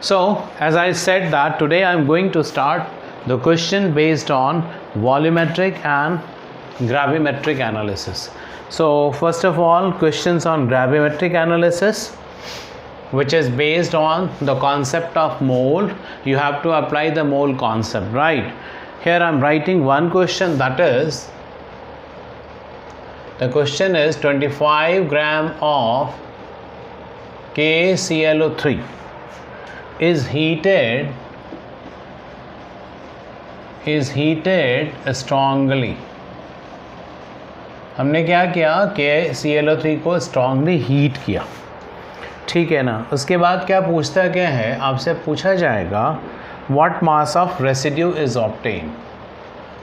So, as I said that today I am going to start the question based on volumetric and gravimetric analysis. So, first of all, questions on gravimetric analysis, which is based on the concept of mole. You have to apply the mole concept, right? Here I am writing one question, that is, the question is 25 gram of KClO3 is heated strongly. हमने क्या किया, KClO3 को strongly heat किया, ठीक है ना। उसके बाद क्या पूछता क्या है, आपसे पूछा जाएगा what mass of residue is obtain,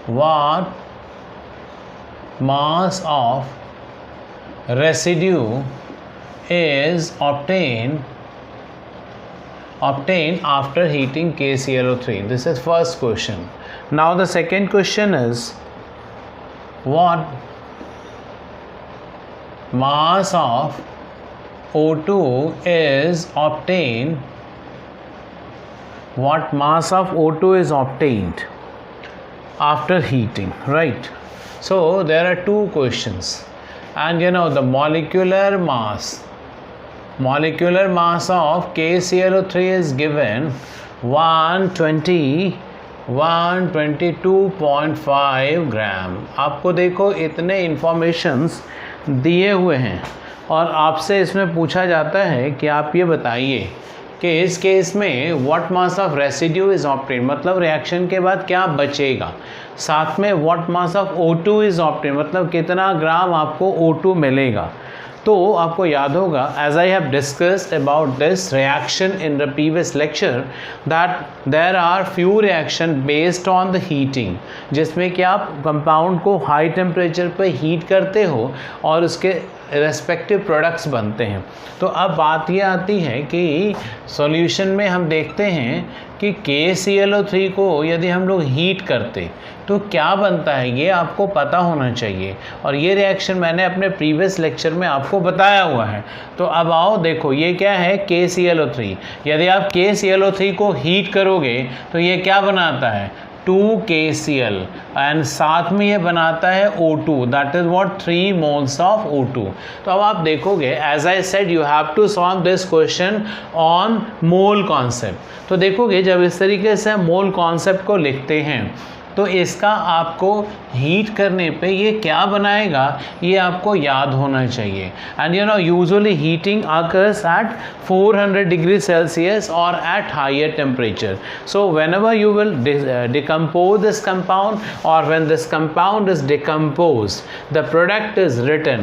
what mass of residue is obtained after heating KClO3. This is first question. Now the second question is what mass of O2 is obtained, what mass of O2 is obtained after heating, right? So there are two questions, and you know the molecular mass of KClO3 is given 122.5 ग्राम। आपको देखो इतने informations दिए हुए हैं और आपसे इसमें पूछा जाता है कि आप ये बताइए कि इस केस में what mass of residue is obtain, मतलब रिएक्शन के बाद क्या बचेगा। साथ में what mass of O2 is obtain, मतलब कितना ग्राम आपको O2 मिलेगा। तो आपको याद होगा, as I have discussed about this reaction in the previous lecture, that there are few reaction based on the heating, जिसमें कि आप कंपाउंड को हाई टेम्परेचर पर हीट करते हो और उसके रेस्पेक्टिव प्रोडक्ट्स बनते हैं। तो अब बात ये आती है कि सॉल्यूशन में हम देखते हैं कि KClO3 को यदि हम लोग हीट करते तो क्या बनता है, ये आपको पता होना चाहिए। और ये रिएक्शन मैंने अपने प्रीवियस लेक्चर में आपको बताया हुआ है। तो अब आओ देखो, ये क्या है KClO3। यदि आप KClO3 को हीट करोगे तो ये क्या बनाता है, 2KCl, एंड साथ में ये बनाता है O2, that is what 3 moles of O2। तो अब आप देखोगे, as I said you have to solve this question on mole concept. तो देखोगे जब इस तरीके से मोल कॉन्सेप्ट को लिखते हैं तो इसका आपको हीट करने पे ये क्या बनाएगा, ये आपको याद होना चाहिए। And you know usually heating occurs at 400 degree Celsius और at higher temperature. So whenever you will decompose this compound, or when this compound is decomposed, the product is written,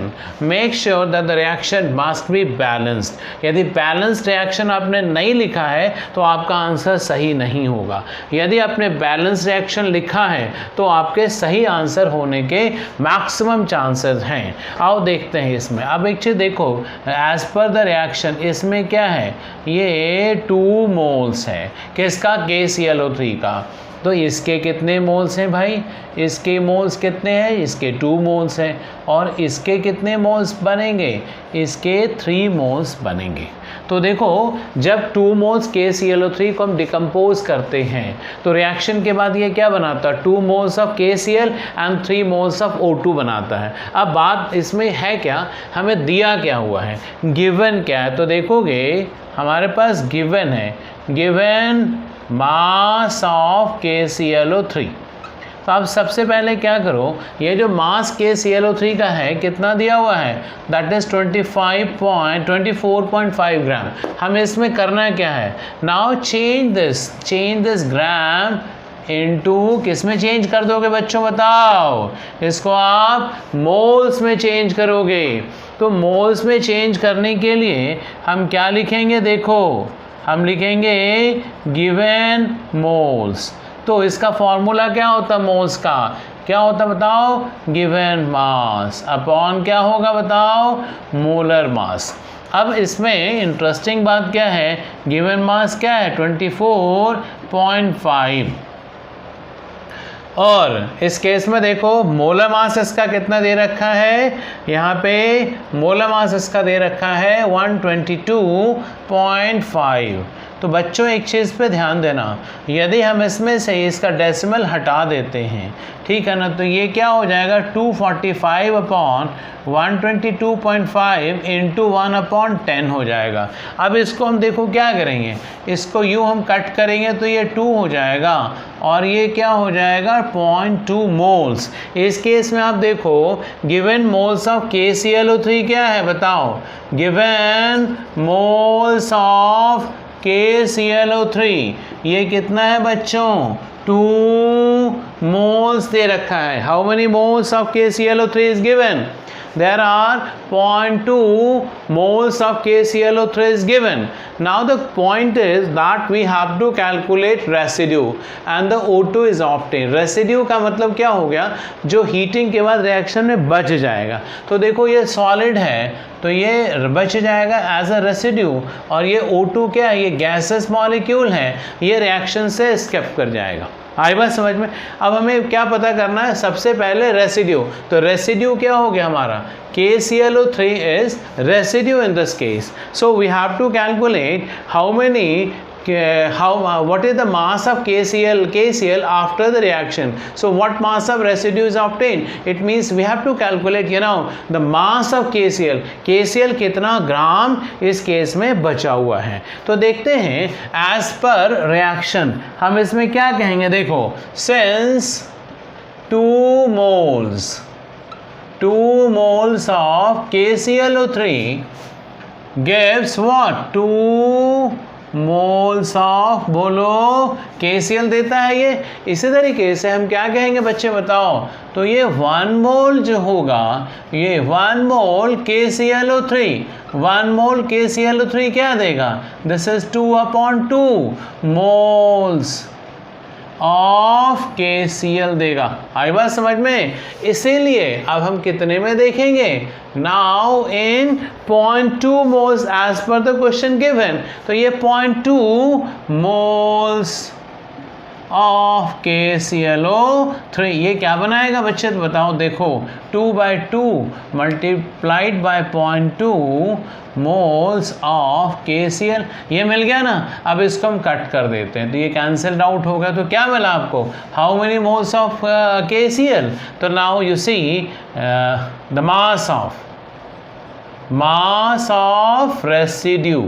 make sure that the reaction must be balanced. यदि balanced reaction आपने नहीं लिखा है तो आपका answer सही नहीं होगा। यदि आपने balanced reaction लिखा है तो आपके सही आंसर होने के मैक्सिमम चांसेस हैं। आओ देखते हैं इसमें। अब एक चीज़ देखो, एज पर द रिएक्शन इसमें क्या है, ये 2 मोल्स है किसका, KClO3 का। तो इसके कितने मोल्स हैं भाई, इसके मोल्स कितने हैं, इसके 2 मोल्स हैं। और इसके कितने मोल्स बनेंगे, इसके 3 मोल्स बनेंगे। तो देखो जब 2 मोल्स KClO3 को हम डिकम्पोज करते हैं तो रिएक्शन के बाद ये क्या बनाता है, 2 moles of KCl and 3 moles of O2 बनाता है। अब बात इसमें है क्या, हमें दिया क्या हुआ है, गिवन क्या है। तो देखोगे हमारे पास गिवन है, गिवन मास ऑफ KClO3। तो आप सबसे पहले क्या करो, ये जो मास KClO3 का है कितना दिया हुआ है, दैट इज 24.5 ग्राम। हमें इसमें करना क्या है, now change this gram into, किस में चेंज कर दोगे बच्चों बताओ, इसको आप मोल्स में चेंज करोगे। तो मोल्स में चेंज करने के लिए हम क्या लिखेंगे, देखो हम लिखेंगे गिवन मोल्स। तो इसका फॉर्मूला क्या होता है, मोल्स का क्या होता बताओ, गिवन मास अपॉन क्या होगा बताओ, मोलर मास। अब इसमें इंटरेस्टिंग बात क्या है, गिवन मास क्या है 24.5, और इस केस में देखो मोलर मास इसका कितना दे रखा है, यहाँ पे मोलर मास इसका दे रखा है 122.5। तो बच्चों एक चीज़ पे ध्यान देना, यदि हम इसमें से इसका डेसिमल हटा देते हैं, ठीक है ना, तो ये क्या हो जाएगा 245 अपॉन 122.5 इंटू 1/10 हो जाएगा। अब इसको हम देखो क्या करेंगे, इसको यूँ हम कट करेंगे तो ये 2 हो जाएगा और ये क्या हो जाएगा 0.2 मोल्स। इस केस में आप देखो गिवन मोल्स ऑफ KClO3 क्या है बताओ, गिवन मोल्स ऑफ KClO3 ये कितना है बच्चों 2 मोल्स दे रखा है। How many moles of KClO3 is given, there are 0.2 moles of KClO3 is given. Now the point is that we have to calculate residue and the O2 is obtained. residue का मतलब क्या हो गया, जो heating के बाद reaction में बच जाएगा। तो देखो ये सॉलिड है तो ये बच जाएगा एज अ रेसिड्यू, और ये O2 क्या है, ये गैसेस मॉलिक्यूल है, ये रिएक्शन से स्किप कर जाएगा। आई बात समझ में। अब हमें क्या पता करना है, सबसे पहले रेसिड्यू। तो रेसिड्यू क्या हो गया हमारा, KClO3 is residue in this case. So we have to calculate what is the mass of KCl after the reaction. So what mass of residue is obtained? It means we have to calculate the mass of KCl कितना ग्राम इस case में बचा हुआ है। तो देखते हैं as per reaction हम इसमें क्या कहेंगे, देखो since 2 moles of KClO3 gives what 2 moles of, बोलो KCl देता है ये। इसी तरीके से हम क्या कहेंगे बच्चे बताओ, तो ये 1 मोल जो होगा, ये 1 मोल KClO3, 1 मोल KClO3 क्या देगा, this is 2/2 moles of KCl देगा। आई बात समझ में। इसीलिए अब हम कितने में देखेंगे, now in 0.2 moles as per the question given. तो ये 0.2 मोल्स ऑफ KClO3 ये क्या बनाएगा बच्चे, तो बताओ, देखो 2/2 multiplied by 0.2 moles of KCl, ये मिल गया ना। अब इसको हम कट कर देते हैं तो ये कैंसल्ड आउट हो गया। तो क्या मिला आपको, how many moles of KCl। तो now you see the mass of residue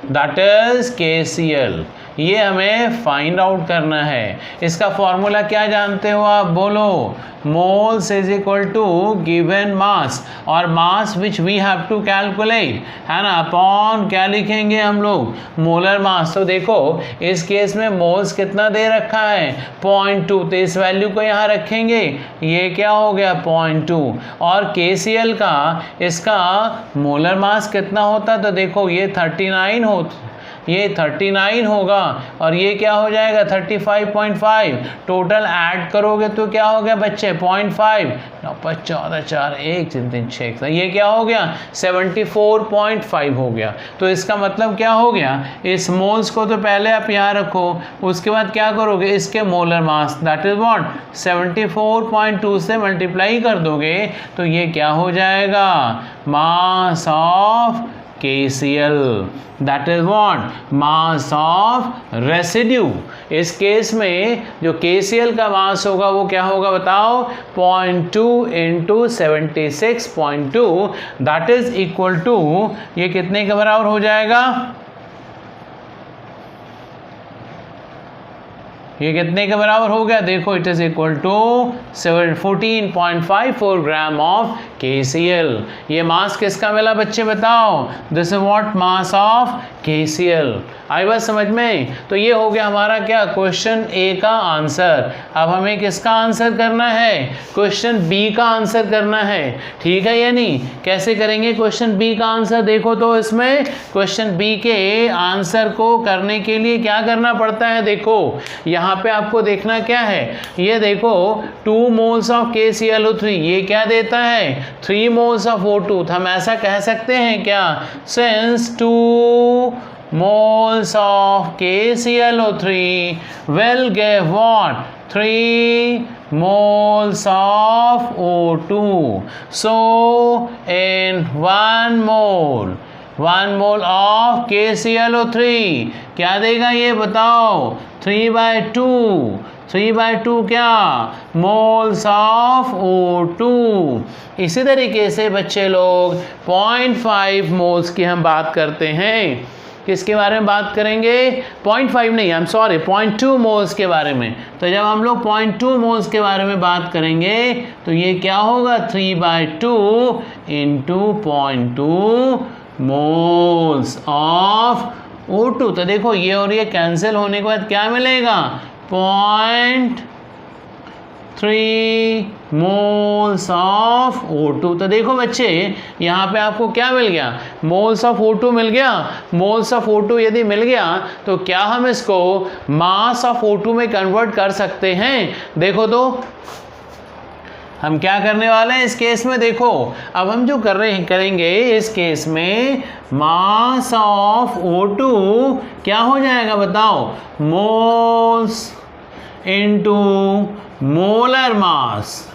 that is KCl, ये हमें फाइंड आउट करना है। इसका फॉर्मूला क्या जानते हो आप, बोलो, moles is equal to given mass, और mass which we have to calculate है ना, अपॉन क्या लिखेंगे हम लोग, मोलर मास। तो देखो इस केस में मोल्स कितना दे रखा है 0.2, तो इस वैल्यू को यहाँ रखेंगे, ये क्या हो गया 0.2, और KCl का इसका मोलर मास कितना होता, तो देखो ये 39 होता, ये 39 होगा और ये क्या हो जाएगा 35.5, टोटल ऐड करोगे तो क्या हो गया बच्चे 0.5, 9 5 14 4 1 3 3 6, ये क्या हो गया 74.5 हो गया। तो इसका मतलब क्या हो गया, इस मोल्स को तो पहले आप यहाँ रखो, उसके बाद क्या करोगे, इसके molar mass that is what 74.2 से मल्टीप्लाई कर दोगे तो ये क्या हो जाएगा मास of KCl, that is what mass of residue। इस केस में जो KCl का मास होगा वो क्या होगा बताओ 0.2 into 76.2 that is equal to, ये कितने के बराबर हो जाएगा, ये कितने के बराबर हो गया, देखो it is equal to 14.54 gram of KCl। ये मास किसका मिला बच्चे बताओ, this is what mass of KCl। आई बात समझ में। तो ये हो गया हमारा क्या क्वेश्चन ए का आंसर। अब हमें किसका आंसर करना है, क्वेश्चन बी का आंसर करना है, ठीक है या नहीं। कैसे करेंगे क्वेश्चन बी का आंसर, देखो तो इसमें क्वेश्चन बी के आंसर को करने के लिए क्या करना पड़ता है, देखो यहाँ पे आपको देखना क्या है, ये देखो 2 मोल्स ऑफ KClO3 ये क्या देता है 3 मोल्स ऑफ O2। तो हम ऐसा कह सकते हैं क्या, since 2 moles of KClO3 will give what 3 moles of O2, so in 1 mole 1 mole of KClO3 क्या देगा ये बताओ? 3/2 3/2 क्या? Moles of O2। इसी तरीके से बच्चे लोग 0.5 मोल्स की हम बात करते हैं। किसके बारे में बात करेंगे? 0.5 नहीं, आई एम सॉरी, 0.2 मोल्स के बारे में। तो जब हम लोग 0.2 मोल्स के बारे में बात करेंगे तो ये क्या होगा? 3/2 इंटू 0.2 मोल्स ऑफ O2। तो देखो ये और ये कैंसिल होने के बाद क्या मिलेगा? 0.3 मोल्स ऑफ O2। तो देखो बच्चे यहाँ पे आपको क्या मिल गया? मोल्स ऑफ O2 मिल गया। मोल्स ऑफ O2 यदि मिल गया तो क्या हम इसको मास ऑफ O2 में कन्वर्ट कर सकते हैं? देखो तो हम क्या करने वाले हैं इस केस में। देखो अब हम जो करेंगे इस केस में मास ऑफ O2 क्या हो जाएगा बताओ? Moles into molar mass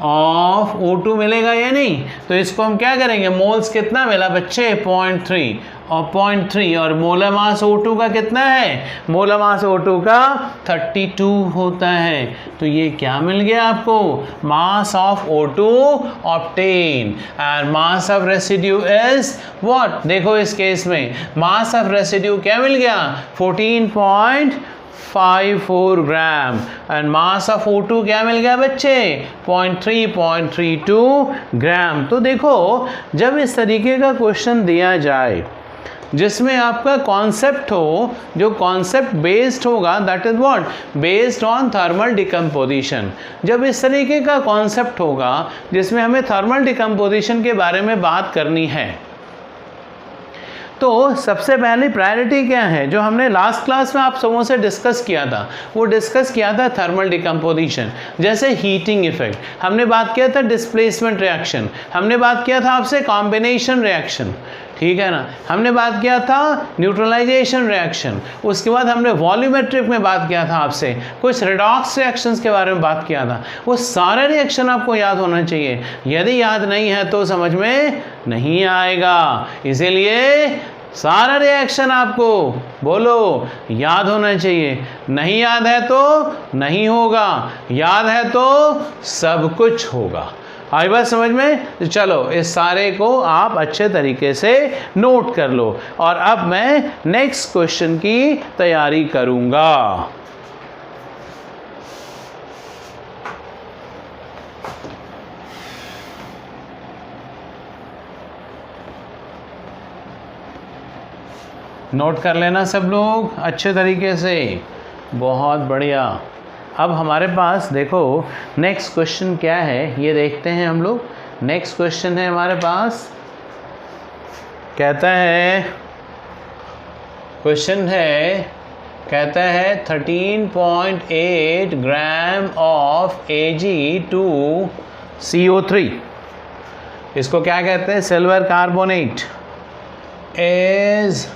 of O2 मिलेगा या नहीं? तो इसको हम क्या करेंगे? मोल्स कितना मिला बच्चे? 0.3 और 0.3 और मोलर मास O2 का कितना है? मोलर मास O2 का 32 होता है। तो ये क्या मिल गया आपको? Mass of O2 obtain and mass of residue is what? देखो इस केस में मास ऑफ रेसिड्यू क्या मिल गया? 14.54 gram and mass of O2 क्या मिल गया बच्चे? 0.32 ग्राम। तो देखो जब इस तरीके का क्वेश्चन दिया जाए जिसमें आपका कॉन्सेप्ट हो, जो कॉन्सेप्ट बेस्ड होगा, that is what? Based on thermal decomposition. जब इस तरीके का कॉन्सेप्ट होगा जिसमें हमें थर्मल डिकम्पोजिशन के बारे में बात करनी है तो सबसे पहली प्रायोरिटी क्या है? जो हमने लास्ट क्लास में आप सबों से डिस्कस किया था, वो डिस्कस किया था थर्मल डिकम्पोजिशन। जैसे हीटिंग इफेक्ट, हमने बात किया था डिस्प्लेसमेंट रिएक्शन, हमने बात किया था आपसे कॉम्बिनेशन रिएक्शन, ठीक है ना, हमने बात किया था न्यूट्रलाइजेशन रिएक्शन, उसके बाद हमने वॉल्यूमेट्रिक में बात किया था आपसे कुछ रिडॉक्स रिएक्शंस के बारे में बात किया था। वो सारे रिएक्शन आपको याद होना चाहिए। यदि याद नहीं है तो समझ में नहीं आएगा। इसीलिए सारा रिएक्शन आपको बोलो याद होना चाहिए। नहीं याद है तो नहीं होगा, याद है तो सब कुछ होगा। आई बात समझ में? तो चलो इस सारे को आप अच्छे तरीके से नोट कर लो और अब मैं नेक्स्ट क्वेश्चन की तैयारी करूंगा। नोट कर लेना सब लोग अच्छे तरीके से। बहुत बढ़िया। अब हमारे पास देखो नेक्स्ट क्वेश्चन क्या है ये देखते हैं हम लोग। नेक्स्ट क्वेश्चन है हमारे पास, कहता है, क्वेश्चन है, कहता है 13.8 ग्राम ऑफ Ag2CO3, इसको क्या कहते हैं? Silver carbonate is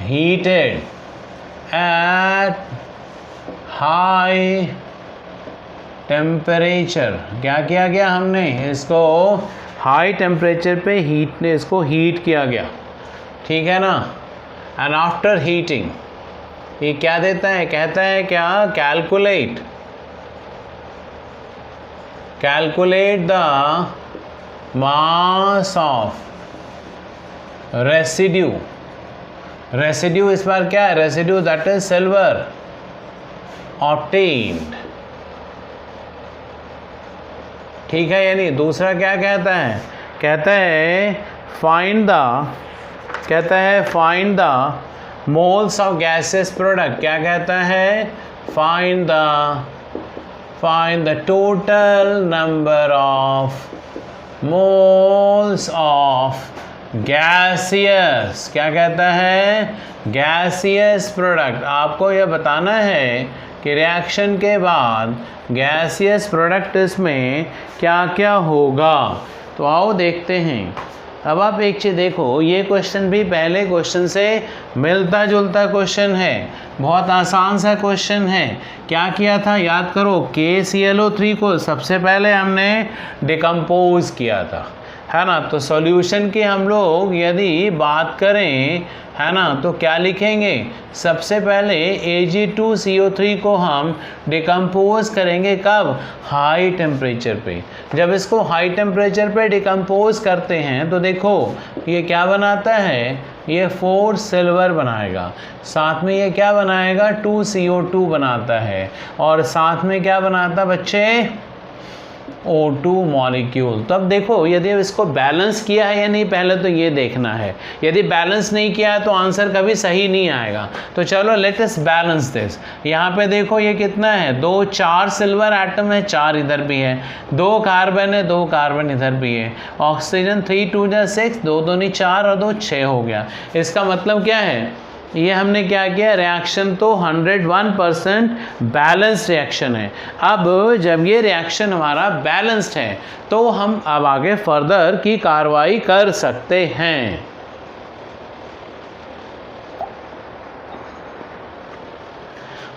heated at high temperature। क्या किया गया? हमने इसको हाई टेम्परेचर पे इसको हीट किया गया, ठीक है ना। एंड आफ्टर हीटिंग ये क्या देता है? कहता है क्या? Calculate the mass of residue इस बार क्या है? Residue that is silver obtained, ठीक है। यानी दूसरा क्या कहता है? कहता है find the moles of gases product. क्या कहता है? Find the total number of moles of gaseous. क्या कहता है? Gaseous product. आपको यह बताना है कि रिएक्शन के बाद गैसियस प्रोडक्ट इसमें क्या क्या होगा। तो आओ देखते हैं। अब आप एक चीज़ देखो, ये क्वेश्चन भी पहले क्वेश्चन से मिलता जुलता क्वेश्चन है, बहुत आसान सा क्वेश्चन है। क्या किया था याद करो? KClO3 को सबसे पहले हमने डिकम्पोज किया था, है ना। तो सॉल्यूशन की हम लोग यदि बात करें, है ना, तो क्या लिखेंगे, सबसे पहले Ag2CO3 को हम डिकम्पोज करेंगे कब, हाई टेम्परेचर पे। जब इसको हाई टेम्परेचर पे डिकम्पोज करते हैं तो देखो ये क्या बनाता है, ये 4 सिल्वर बनाएगा, साथ में ये क्या बनाएगा, 2CO2 बनाता है, और साथ में क्या बनाता बच्चे, O2 मॉलिक्यूल। तो अब देखो यदि अब इसको बैलेंस किया है या नहीं, पहले तो ये देखना है। यदि बैलेंस नहीं किया है तो आंसर कभी सही नहीं आएगा। तो चलो लेट अस बैलेंस दिस। यहाँ पे देखो ये कितना है, 2 4 सिल्वर एटम है, 4 इधर भी है, 2 कार्बन है, 2 कार्बन इधर भी है, ऑक्सीजन 3 2 6, 2 2 4 और 2 6 हो गया। इसका मतलब क्या है, ये हमने क्या किया, रिएक्शन तो 101% बैलेंस रिएक्शन है। अब जब ये रिएक्शन हमारा बैलेंस्ड है तो हम अब आगे फर्दर की कार्रवाई कर सकते हैं।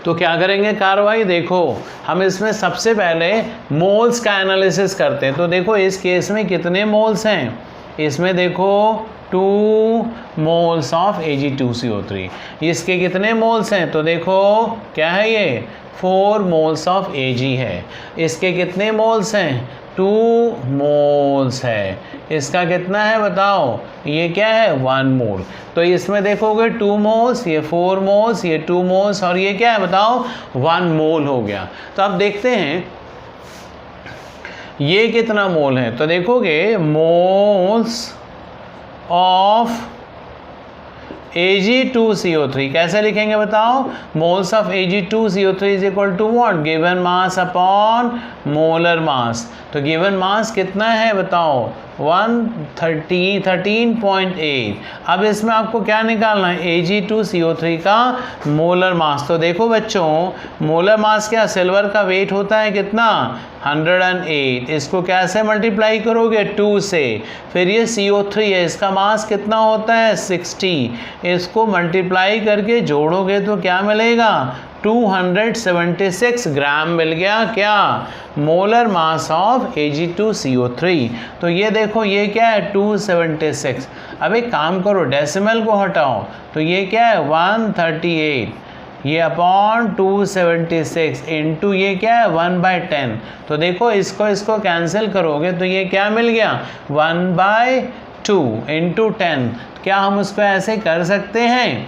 तो क्या करेंगे कार्रवाई, देखो हम इसमें सबसे पहले मोल्स का एनालिसिस करते हैं। तो देखो इस केस में कितने मोल्स हैं, इसमें देखो 2 मोल्स ऑफ Ag2CO3। इसके कितने मोल्स हैं, तो देखो क्या है ये 4 मोल्स ऑफ Ag है। इसके कितने मोल्स हैं, 2 मोल्स है। इसका कितना है बताओ, ये क्या है 1 मोल। तो इसमें देखोगे 2 मोल्स, ये 4 मोल्स, ये 2 मोल्स, और ये क्या है बताओ 1 मोल हो गया। तो अब देखते हैं ये कितना मोल है। तो देखोगे मोल्स ऑफ Ag2CO3 कैसे लिखेंगे बताओ, moles of Ag2CO3 is equal to what, given mass upon molar mass. तो गिवन मास कितना है बताओ, 13.8। अब इसमें आपको क्या निकालना है, Ag2CO3 का मोलर मास। तो देखो बच्चों मोलर मास क्या, सिल्वर का वेट होता है कितना 108, इसको कैसे मल्टीप्लाई करोगे 2 से, फिर ये CO3 है, इसका मास कितना होता है 60, इसको मल्टीप्लाई करके जोड़ोगे तो क्या मिलेगा 276 ग्राम मिल गया, क्या मोलर मास ऑफ Ag2CO3। तो ये देखो ये क्या है 276। अब एक काम करो डेसिमल को हटाओ, तो ये क्या है 138, ये अपॉन 276 इंटू ये क्या है 1/10। तो देखो इसको कैंसिल करोगे तो ये क्या मिल गया 1/2 इंटू 10। क्या हम उसको ऐसे कर सकते हैं,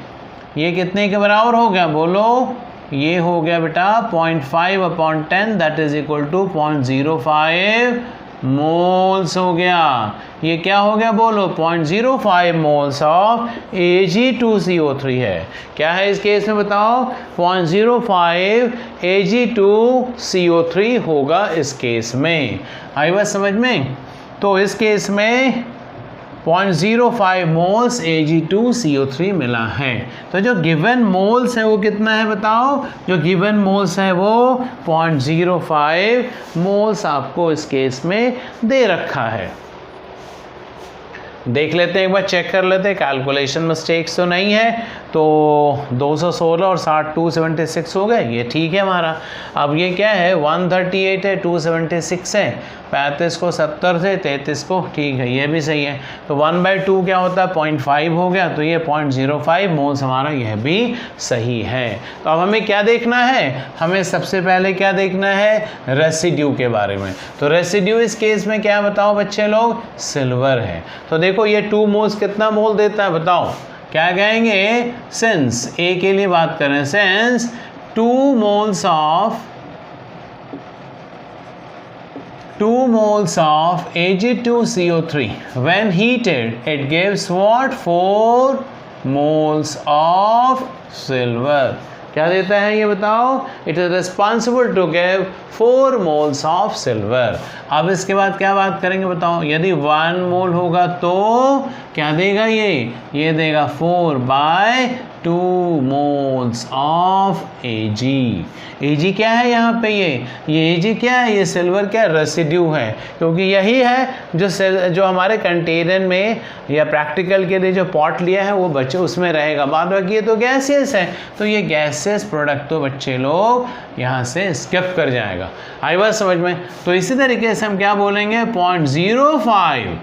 ये कितने के बराबर हो गया बोलो, ये हो गया बेटा 0.5/10 that is equal to 0.05 moles हो गया। ये क्या हो गया बोलो 0.05 मोल्स ऑफ Ag2CO3 है। क्या है इस केस में बताओ 0.05 Ag2CO3 होगा इस केस में। आई बात समझ में। तो इस केस में 0.05 मोल्स Ag2CO3 मिला है। तो जो गिवन मोल्स है वो कितना है बताओ, जो गिवन मोल्स है वो 0.05 मोल्स आपको इस केस में दे रखा है। देख लेते हैं एक बार, चेक कर लेते हैं कैलकुलेशन मिस्टेक्स तो नहीं है। तो 216 और 60 276 हो गए, ये ठीक है हमारा। अब ये क्या है 138 है, 276 है, 35 को 70 से 33 को, ठीक है ये भी सही है। तो 1/2 क्या होता है 0.5 हो गया, तो ये 0.05 मोल्स हमारा यह भी सही है। तो अब हमें क्या देखना है, हमें सबसे पहले क्या देखना है रेसिड्यू के बारे में। तो रेसिड्यू इस केस में क्या बताओ बच्चे लोग, सिल्वर है। तो देखो ये 2 मोल्स कितना मोल देता है बताओ, क्या कहेंगे सिंस ए के लिए बात करें, since 2 moles of Ag2CO3 when heated it gives what 4 moles of silver। क्या देता है ये बताओ, it is responsible to give 4 moles of silver. अब इसके बाद क्या बात करेंगे बताओ, यदि 1 मोल होगा तो क्या देगा ये देगा 4/2 मोल्स ऑफ Ag। Ag क्या है यहाँ पे, ये Ag क्या है, ये सिल्वर क्या रेसिड्यू है, क्योंकि यही है जो हमारे कंटेनर में या प्रैक्टिकल के लिए जो पॉट लिया है वो बच्चे उसमें रहेगा। बाद बाकी ये तो गैसियस है, तो ये गैसियस प्रोडक्ट तो बच्चे लोग यहाँ से स्किप कर जाएगा। आई बात समझ में। तो इसी तरीके से हम क्या बोलेंगे 0.05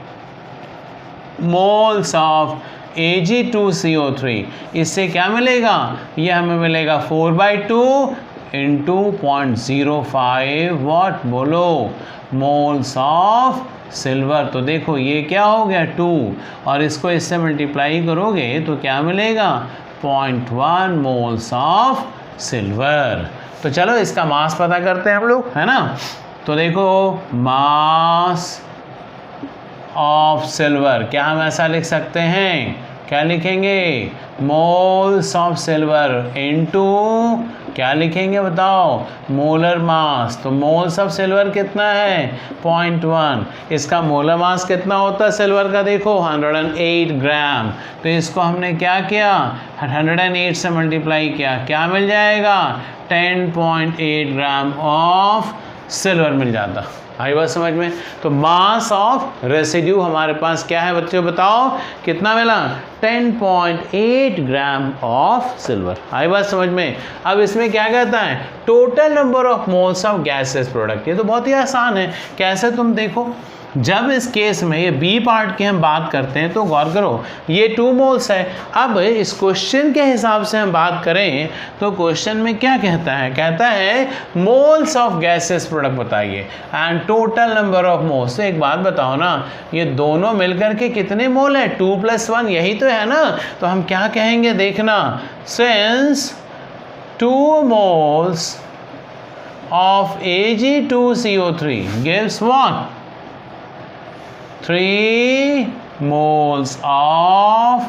मोल्स ऑफ Ag2CO3। इससे क्या मिलेगा, ये हमें मिलेगा 4/2 इंटू 0.05 वॉट, बोलो, मोल्स ऑफ सिल्वर। तो देखो ये क्या हो गया 2, और इसको इससे मल्टीप्लाई करोगे तो क्या मिलेगा 0.1 मोल्स ऑफ सिल्वर। तो चलो इसका मास पता करते हैं हम लोग, है ना। तो देखो मास ऑफ सिल्वर, क्या हम ऐसा लिख सकते हैं, क्या लिखेंगे, मोल्स ऑफ सिल्वर इनटू क्या लिखेंगे बताओ, मोलर मास। तो मोल्स ऑफ सिल्वर कितना है 0.1, इसका मोलर मास कितना होता है सिल्वर का, देखो 108 ग्राम। तो इसको हमने क्या किया 108 से मल्टीप्लाई किया, क्या मिल जाएगा 10.8 ग्राम ऑफ सिल्वर मिल जाता। आई बात समझ में। तो मास ऑफ रेसिड्यू हमारे पास क्या है बच्चों, बताओ कितना मिला 10.8 ग्राम ऑफ सिल्वर। आई बात समझ में। अब इसमें क्या कहता है, total number of moles of gases product. ये तो बहुत ही आसान है, कैसे तुम देखो, जब इस केस में ये बी पार्ट की हम बात करते हैं तो गौर करो ये 2 मोल्स है। अब इस क्वेश्चन के हिसाब से हम बात करें तो क्वेश्चन में क्या कहता है, कहता है मोल्स ऑफ गैसेस प्रोडक्ट बताइए and total number of moles. तो एक बात बताओ ना, ये दोनों मिलकर के कितने मोल है 2 + 1, यही तो है ना। तो हम क्या कहेंगे देखना, since 2 moles of Ag2CO3 gives what 3 moles of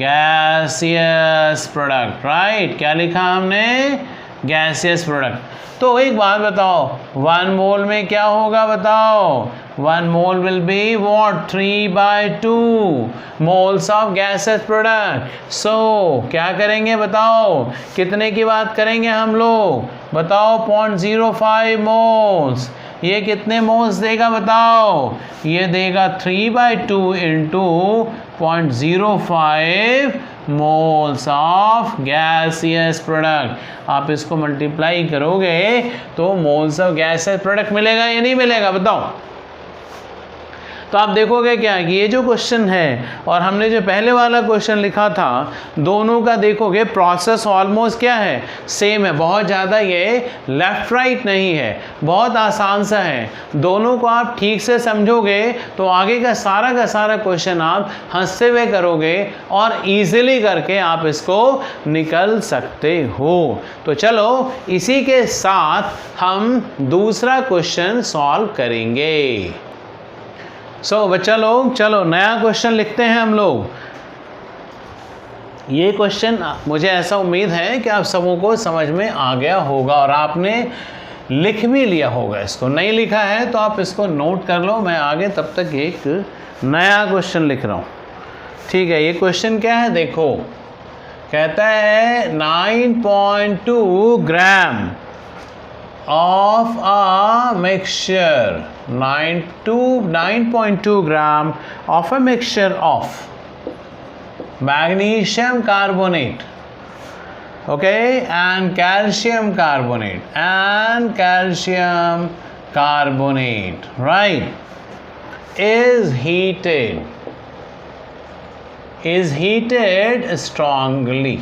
gaseous product, right. क्या लिखा हमने, गैसियस प्रोडक्ट। तो एक बात बताओ 1 मोल में क्या होगा बताओ, 1 mole will be what 3/2 moles of gaseous product. So क्या करेंगे बताओ, कितने की बात करेंगे हम लोग, बताओ 0.05 मोल्स। ये कितने मोल्स देगा बताओ, ये देगा 3/2 into 0.05 moles of gaseous product. आप इसको मल्टीप्लाई करोगे तो मोल्स ऑफ गैसियस प्रोडक्ट मिलेगा या नहीं मिलेगा बताओ। तो आप देखोगे क्या कि ये जो क्वेश्चन है और हमने जो पहले वाला क्वेश्चन लिखा था, दोनों का देखोगे प्रोसेस ऑलमोस्ट क्या है, सेम है। बहुत ज़्यादा ये लेफ्ट राइट नहीं है, बहुत आसान सा है। दोनों को आप ठीक से समझोगे तो आगे का सारा क्वेश्चन आप हंसते हुए करोगे और इजीली करके आप इसको निकल सकते हो। तो चलो इसी के साथ हम दूसरा क्वेश्चन सॉल्व करेंगे। बच्चा लोग चलो नया क्वेश्चन लिखते हैं हम लोग। ये क्वेश्चन मुझे ऐसा उम्मीद है कि आप सबों को समझ में आ गया होगा और आपने लिख भी लिया होगा। इसको नहीं लिखा है तो आप इसको नोट कर लो, मैं आगे तब तक एक नया क्वेश्चन लिख रहा हूँ, ठीक है। ये क्वेश्चन क्या है देखो, कहता है 9.2 ग्राम of a mixture, 9.2 gram of a mixture of magnesium carbonate, okay, and calcium carbonate, right, is heated strongly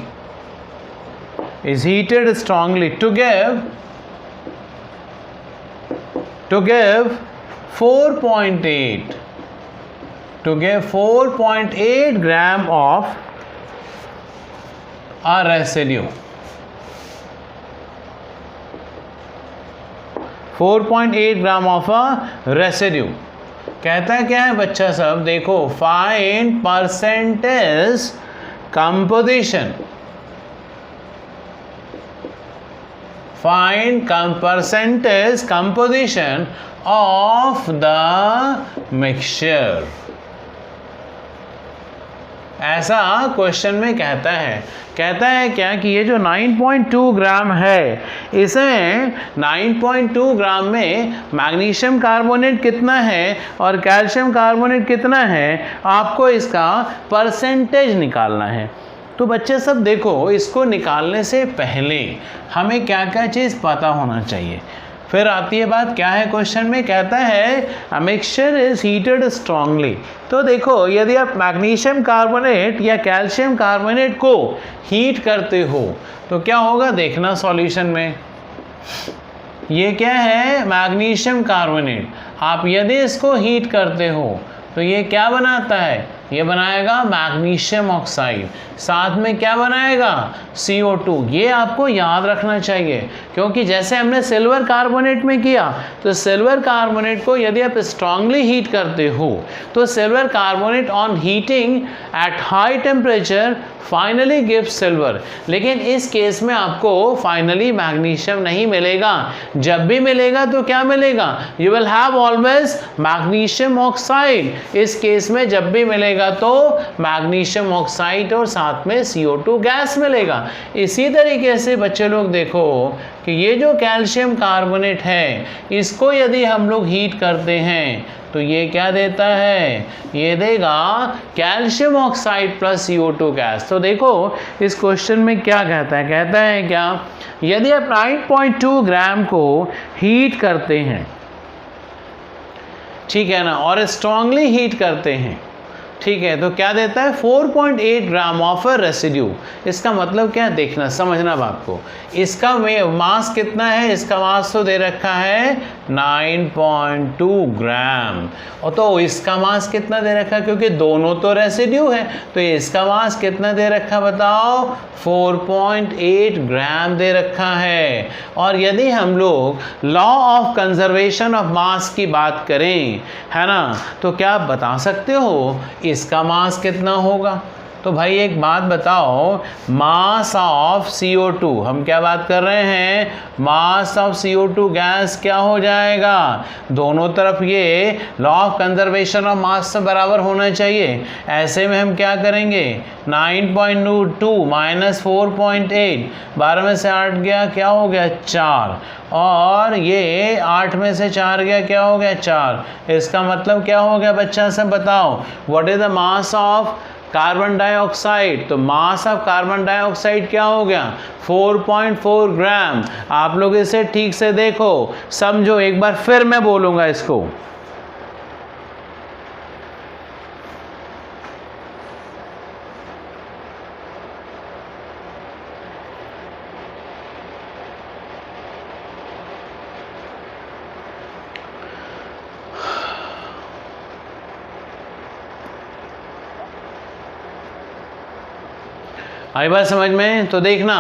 to give 4.8 gram of a residue, 4.8 gram of a residue. कहता है क्या है बच्चा सब देखो, find percentage composition, find percentage composition of the mixture। ऐसा question में कहता है क्या कि ये जो 9.2 ग्राम है, इसमें 9.2 ग्राम में मैग्नीशियम कार्बोनेट कितना है और कैल्शियम कार्बोनेट कितना है, आपको इसका परसेंटेज निकालना है। तो बच्चे सब देखो, इसको निकालने से पहले हमें क्या क्या चीज़ पता होना चाहिए। फिर आती है बात, क्या है क्वेश्चन में, कहता है a mixture is heated strongly. तो देखो यदि आप मैग्नीशियम कार्बोनेट या कैल्शियम कार्बोनेट को हीट करते हो तो क्या होगा, देखना सॉल्यूशन में। ये क्या है, मैग्नीशियम कार्बोनेट। आप यदि इसको हीट करते हो तो ये क्या बनाता है, ये बनाएगा मैग्नीशियम ऑक्साइड, साथ में क्या बनाएगा, CO2। ये आपको याद रखना चाहिए, क्योंकि जैसे हमने सिल्वर कार्बोनेट में किया, तो सिल्वर कार्बोनेट को यदि आप स्ट्रांगली हीट करते हो तो silver carbonate on heating at high temperature finally gives silver. लेकिन इस केस में आपको फाइनली मैग्नीशियम नहीं मिलेगा। जब भी मिलेगा तो क्या मिलेगा, you will have always magnesium oxide. इस केस में जब भी मिलेगा तो मैग्नीशियम ऑक्साइड और साथ में CO2 गैस मिलेगा। इसी तरीके से बच्चे लोग देखो कि ये जो कैल्शियम कार्बोनेट है, इसको यदि हम लोग हीट करते हैं तो ये क्या देता है, ये देगा calcium oxide plus CO2 gas. तो देखो इस क्वेश्चन में क्या कहता है क्या, यदि आप 9.2 ग्राम को हीट करते हैं, ठीक है ना, और स्ट्रांगली हीट करते हैं, ठीक है, तो क्या देता है, 4.8 ग्राम ऑफ अ रेसिड्यू। इसका मतलब क्या है, देखना समझना बात को। इसका मास कितना है, इसका मास तो दे रखा है 9.2 ग्राम, और तो इसका मास कितना दे रखा है, क्योंकि दोनों तो रेसिड्यू है, तो इसका मास कितना दे रखा बताओ, 4.8 ग्राम दे रखा है। और यदि हम लोग लॉ ऑफ कंजर्वेशन ऑफ मास की बात करें, है ना, तो क्या आप बता सकते हो इसका मास कितना होगा। तो भाई एक बात बताओ, मास ऑफ CO2, हम क्या बात कर रहे हैं, मास ऑफ CO2 गैस क्या हो जाएगा, दोनों तरफ ये लॉ ऑफ कंजर्वेशन ऑफ मास से बराबर होना चाहिए। ऐसे में हम क्या करेंगे, 9.2 माइनस 4.8, 12 में से 8 गया, क्या हो गया 4, और ये 8 में से 4 गया, क्या हो गया 4। इसका मतलब क्या हो गया बच्चा, सब बताओ, what is the mass of carbon dioxide. तो मास ऑफ कार्बन डाइऑक्साइड क्या हो गया, 4.4 ग्राम। आप लोग इसे ठीक से देखो, समझो, एक बार फिर मैं बोलूँगा इसको। आई बात समझ में। तो देखना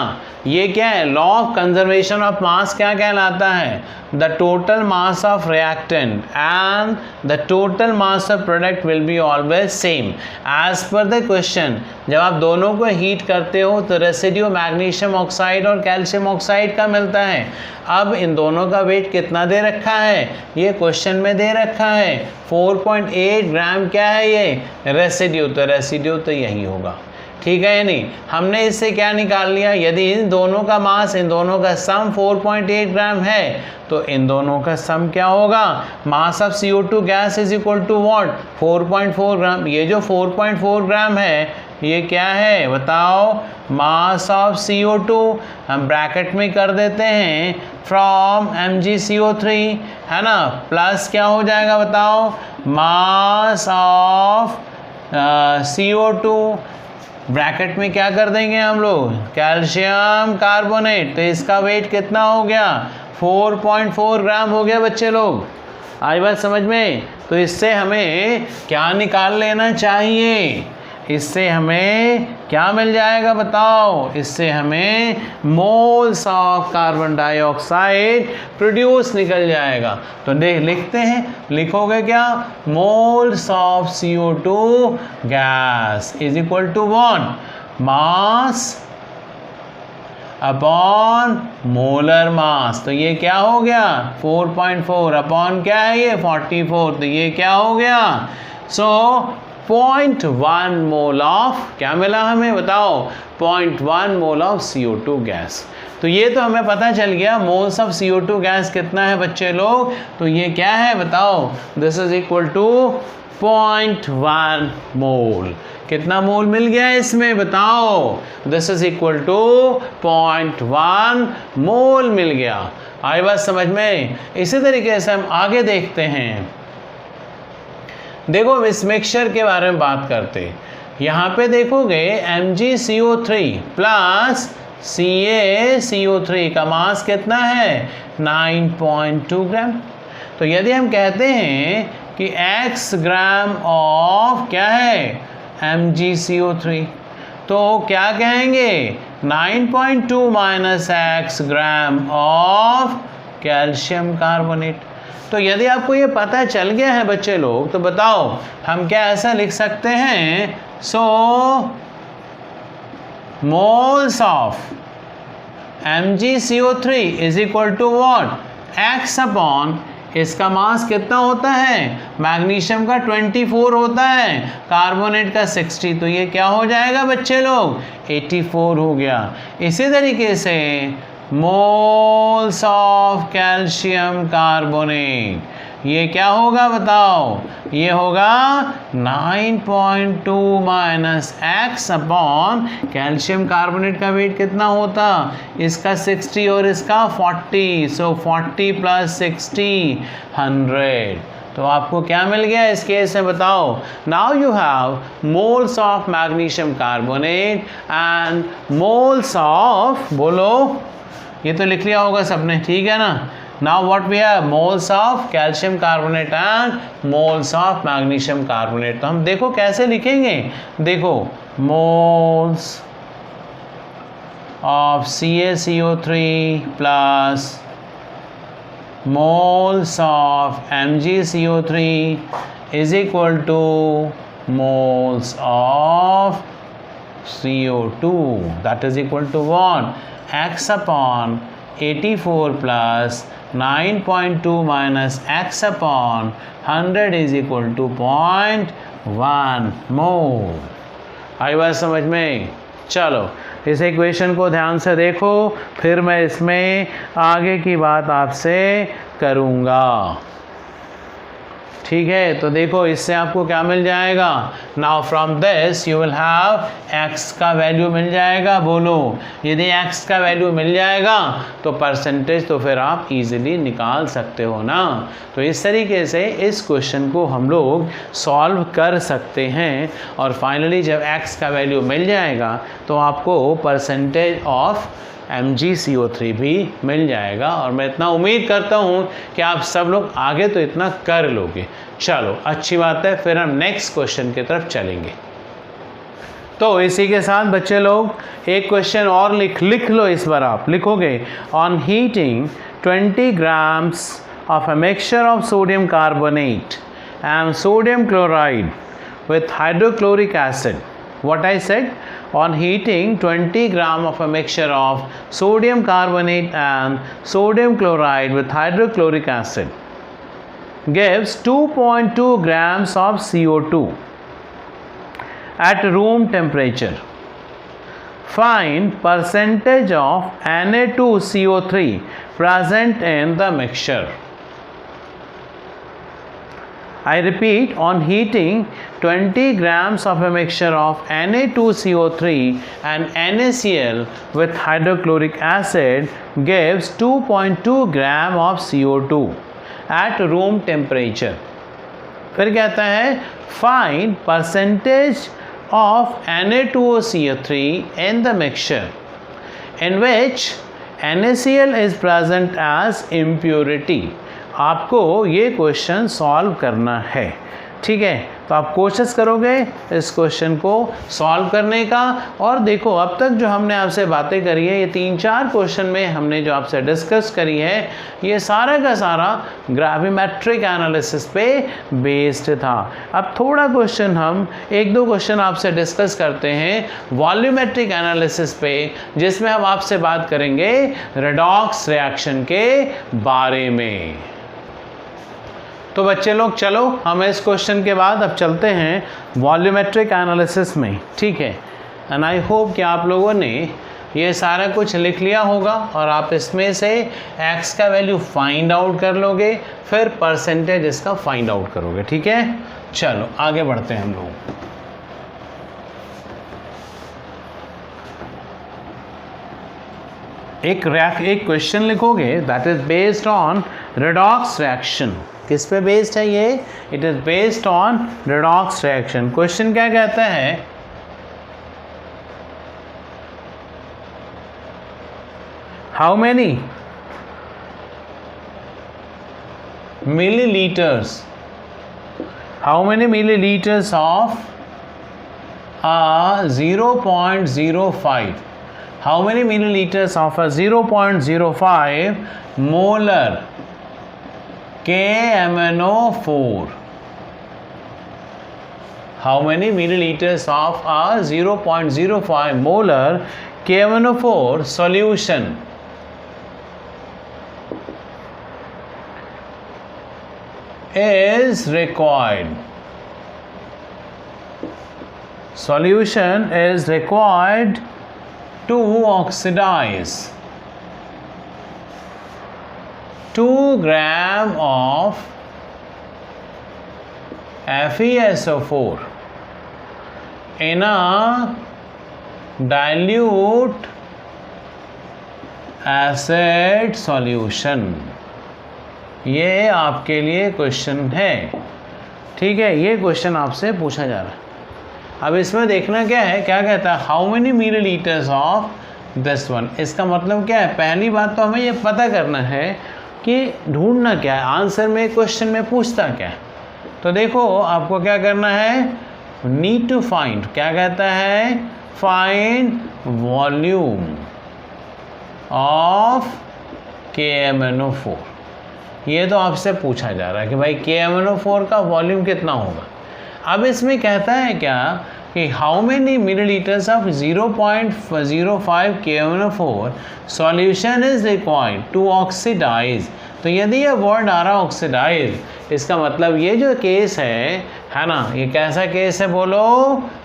ये क्या है, law of conservation of mass क्या कहलाता है, the total mass of reactant and the total mass of product will be always same as per the question. जब आप दोनों को हीट करते हो तो रेसिड्यू मैग्नीशियम ऑक्साइड और कैल्शियम ऑक्साइड का मिलता है। अब इन दोनों का वेट कितना दे रखा है, ये क्वेश्चन में दे रखा है 4.8 ग्राम। क्या है ये, रेसिड्यू, तो रेसिड्यू तो यही होगा, ठीक है या नहीं। हमने इससे क्या निकाल लिया, यदि इन दोनों का मास, इन दोनों का सम 4.8 ग्राम है तो इन दोनों का सम क्या होगा, mass of CO2 gas is equal to what, 4.4 gram. ये जो 4.4 ग्राम है ये क्या है बताओ, मास ऑफ CO2, हम ब्रैकेट में कर देते हैं फ्रॉम MgCO3, है ना, प्लस क्या हो जाएगा बताओ, मास ऑफ CO2, ब्रैकेट में क्या कर देंगे हम लोग, कैल्शियम कार्बोनेट। तो इसका वेट कितना हो गया, 4.4 ग्राम हो गया बच्चे लोग। आई बात समझ में। तो इससे हमें क्या निकाल लेना चाहिए, इससे हमें क्या मिल जाएगा बताओ, इससे हमें moles of carbon dioxide produce निकल जाएगा। तो देख लिखते हैं, लिखोगे क्या, moles of CO2 gas is equal to 1 mass upon molar mass. तो ये क्या हो गया 4.4 अपॉन क्या है ये 44, तो ये क्या हो गया, सो 0.1 मोल ऑफ क्या मिला हमें बताओ, 0.1 मोल ऑफ CO2 गैस। तो ये तो हमें पता चल गया मोल्स ऑफ CO2 गैस कितना है बच्चे लोग। तो ये क्या है बताओ, दिस इज इक्वल टू 0.1 मोल। कितना मोल मिल गया इसमें बताओ, दिस इज इक्वल टू 0.1 मोल मिल गया। आई बात समझ में। इसी तरीके से हम आगे देखते हैं। देखो इस मिक्सचर के बारे में बात करते, यहाँ पे देखोगे MgCO3 प्लस CaCO3 का मास कितना है 9.2 ग्राम। तो यदि हम कहते हैं कि x ग्राम ऑफ क्या है MgCO3, तो क्या कहेंगे 9.2 minus x gram of calcium carbonate. तो यदि आपको ये पता चल गया है बच्चे लोग, तो बताओ हम क्या ऐसा लिख सकते हैं, so moles of MgCO3 is equal to what x upon, इसका मास कितना होता है, मैग्नीशियम का 24 होता है, कार्बोनेट का 60, तो ये क्या हो जाएगा बच्चे लोग 84 हो गया। इसी तरीके से मोल्स ऑफ कैल्शियम कार्बोनेट, ये क्या होगा बताओ, ये होगा 9.2 minus x upon calcium carbonate का वेट कितना होता, इसका 60 और इसका 40, सो 40 प्लस 60 100। तो आपको क्या मिल गया इस केस में बताओ। Now you have moles of magnesium carbonate and moles of, बोलो ये तो लिख लिया होगा सबने, ठीक है ना। Now what we have, moles of calcium carbonate and moles of magnesium carbonate. तो हम देखो कैसे लिखेंगे, देखो moles of CaCO3 plus moles of MgCO3 is equal to moles of CO2, that is equal to what, x upon 84 plus 9.2 minus x upon 100 is equal to 0.1 मोल। आई बात समझ में। चलो इस इक्वेशन को ध्यान से देखो, फिर मैं इसमें आगे की बात आपसे करूँगा, ठीक है। तो देखो इससे आपको क्या मिल जाएगा, now from this you will have x का वैल्यू मिल जाएगा, बोलो यदि x का वैल्यू मिल जाएगा तो परसेंटेज तो फिर आप इजीली निकाल सकते हो ना। तो इस तरीके से इस क्वेश्चन को हम लोग सॉल्व कर सकते हैं, और फाइनली जब x का वैल्यू मिल जाएगा तो आपको परसेंटेज ऑफ MgCO3 भी मिल जाएगा। और मैं इतना उम्मीद करता हूँ कि आप सब लोग आगे तो इतना कर लोगे। चलो अच्छी बात है, फिर हम नेक्स्ट क्वेश्चन की तरफ चलेंगे। तो इसी के साथ बच्चे लोग एक क्वेश्चन और लिख लो, इस बार आप लिखोगे on heating 20 grams of a mixture of sodium carbonate and sodium chloride with hydrochloric acid. What I said, on heating 20 gram of a mixture of sodium carbonate and sodium chloride with hydrochloric acid gives 2.2 grams of CO2 at room temperature. Find percentage of Na2CO3 present in the mixture. I repeat, on heating 20 grams of a mixture of Na2CO3 and NaCl with hydrochloric acid gives 2.2 gram of CO2 at room temperature. फिर कहता है find percentage of Na2CO3 in the mixture in which NaCl is present as impurity. आपको ये question solve करना है, ठीक है। तो आप कोशिश करोगे इस क्वेश्चन को सॉल्व करने का। और देखो अब तक जो हमने आपसे बातें करी है, ये 3-4 क्वेश्चन में हमने जो आपसे डिस्कस करी है, ये सारा का सारा ग्राविमेट्रिक एनालिसिस पे बेस्ड था। अब थोड़ा क्वेश्चन हम 1-2 क्वेश्चन आपसे डिस्कस करते हैं वॉल्यूमेट्रिक एनालिसिस पे, जिसमें हम आपसे बात करेंगे रेडॉक्स रिएक्शन के बारे में। तो बच्चे लोग चलो हम इस क्वेश्चन के बाद अब चलते हैं वॉल्यूमेट्रिक एनालिसिस में, ठीक है। एंड आई होप कि आप लोगों ने ये सारा कुछ लिख लिया होगा और आप इसमें से x का वैल्यू फाइंड आउट कर लोगे, फिर परसेंटेज इसका फाइंड आउट करोगे, ठीक है। चलो आगे बढ़ते हैं हम लोग। एक क्वेश्चन लिखोगे that is based on redox reaction. किस पे बेस्ड है ये? It is based on redox reaction. Question क्या कहता है? How many milliliters of 0.05 how many milliliters of a 0.05 molar KMnO4 how many milliliters of a 0.05 molar KMnO4 solution is required? Solution is required to oxidize 2 grams of FeSO4 in a dilute acid solution। ये आपके लिए question है, ठीक है। ये question आपसे पूछा जा रहा है। अब इसमें देखना क्या है, क्या कहता है? How many millilitres of this one. इसका मतलब क्या है? पहली बात तो हमें ये पता करना है कि ढूंढना क्या है, आंसर में क्वेश्चन में पूछता क्या है। तो देखो आपको क्या करना है, नीड टू फाइंड, क्या कहता है? Find volume of KMnO4। ये तो आपसे पूछा जा रहा है कि भाई KMnO4 का वॉल्यूम कितना होगा। अब इसमें कहता है क्या कि how many millilitres of 0.05 KMnO4 solution is required to oxidise. तो यदि ये वर्ड आ रहा ऑक्सीडाइज, इसका मतलब ये जो केस है ना, ये कैसा केस है बोलो?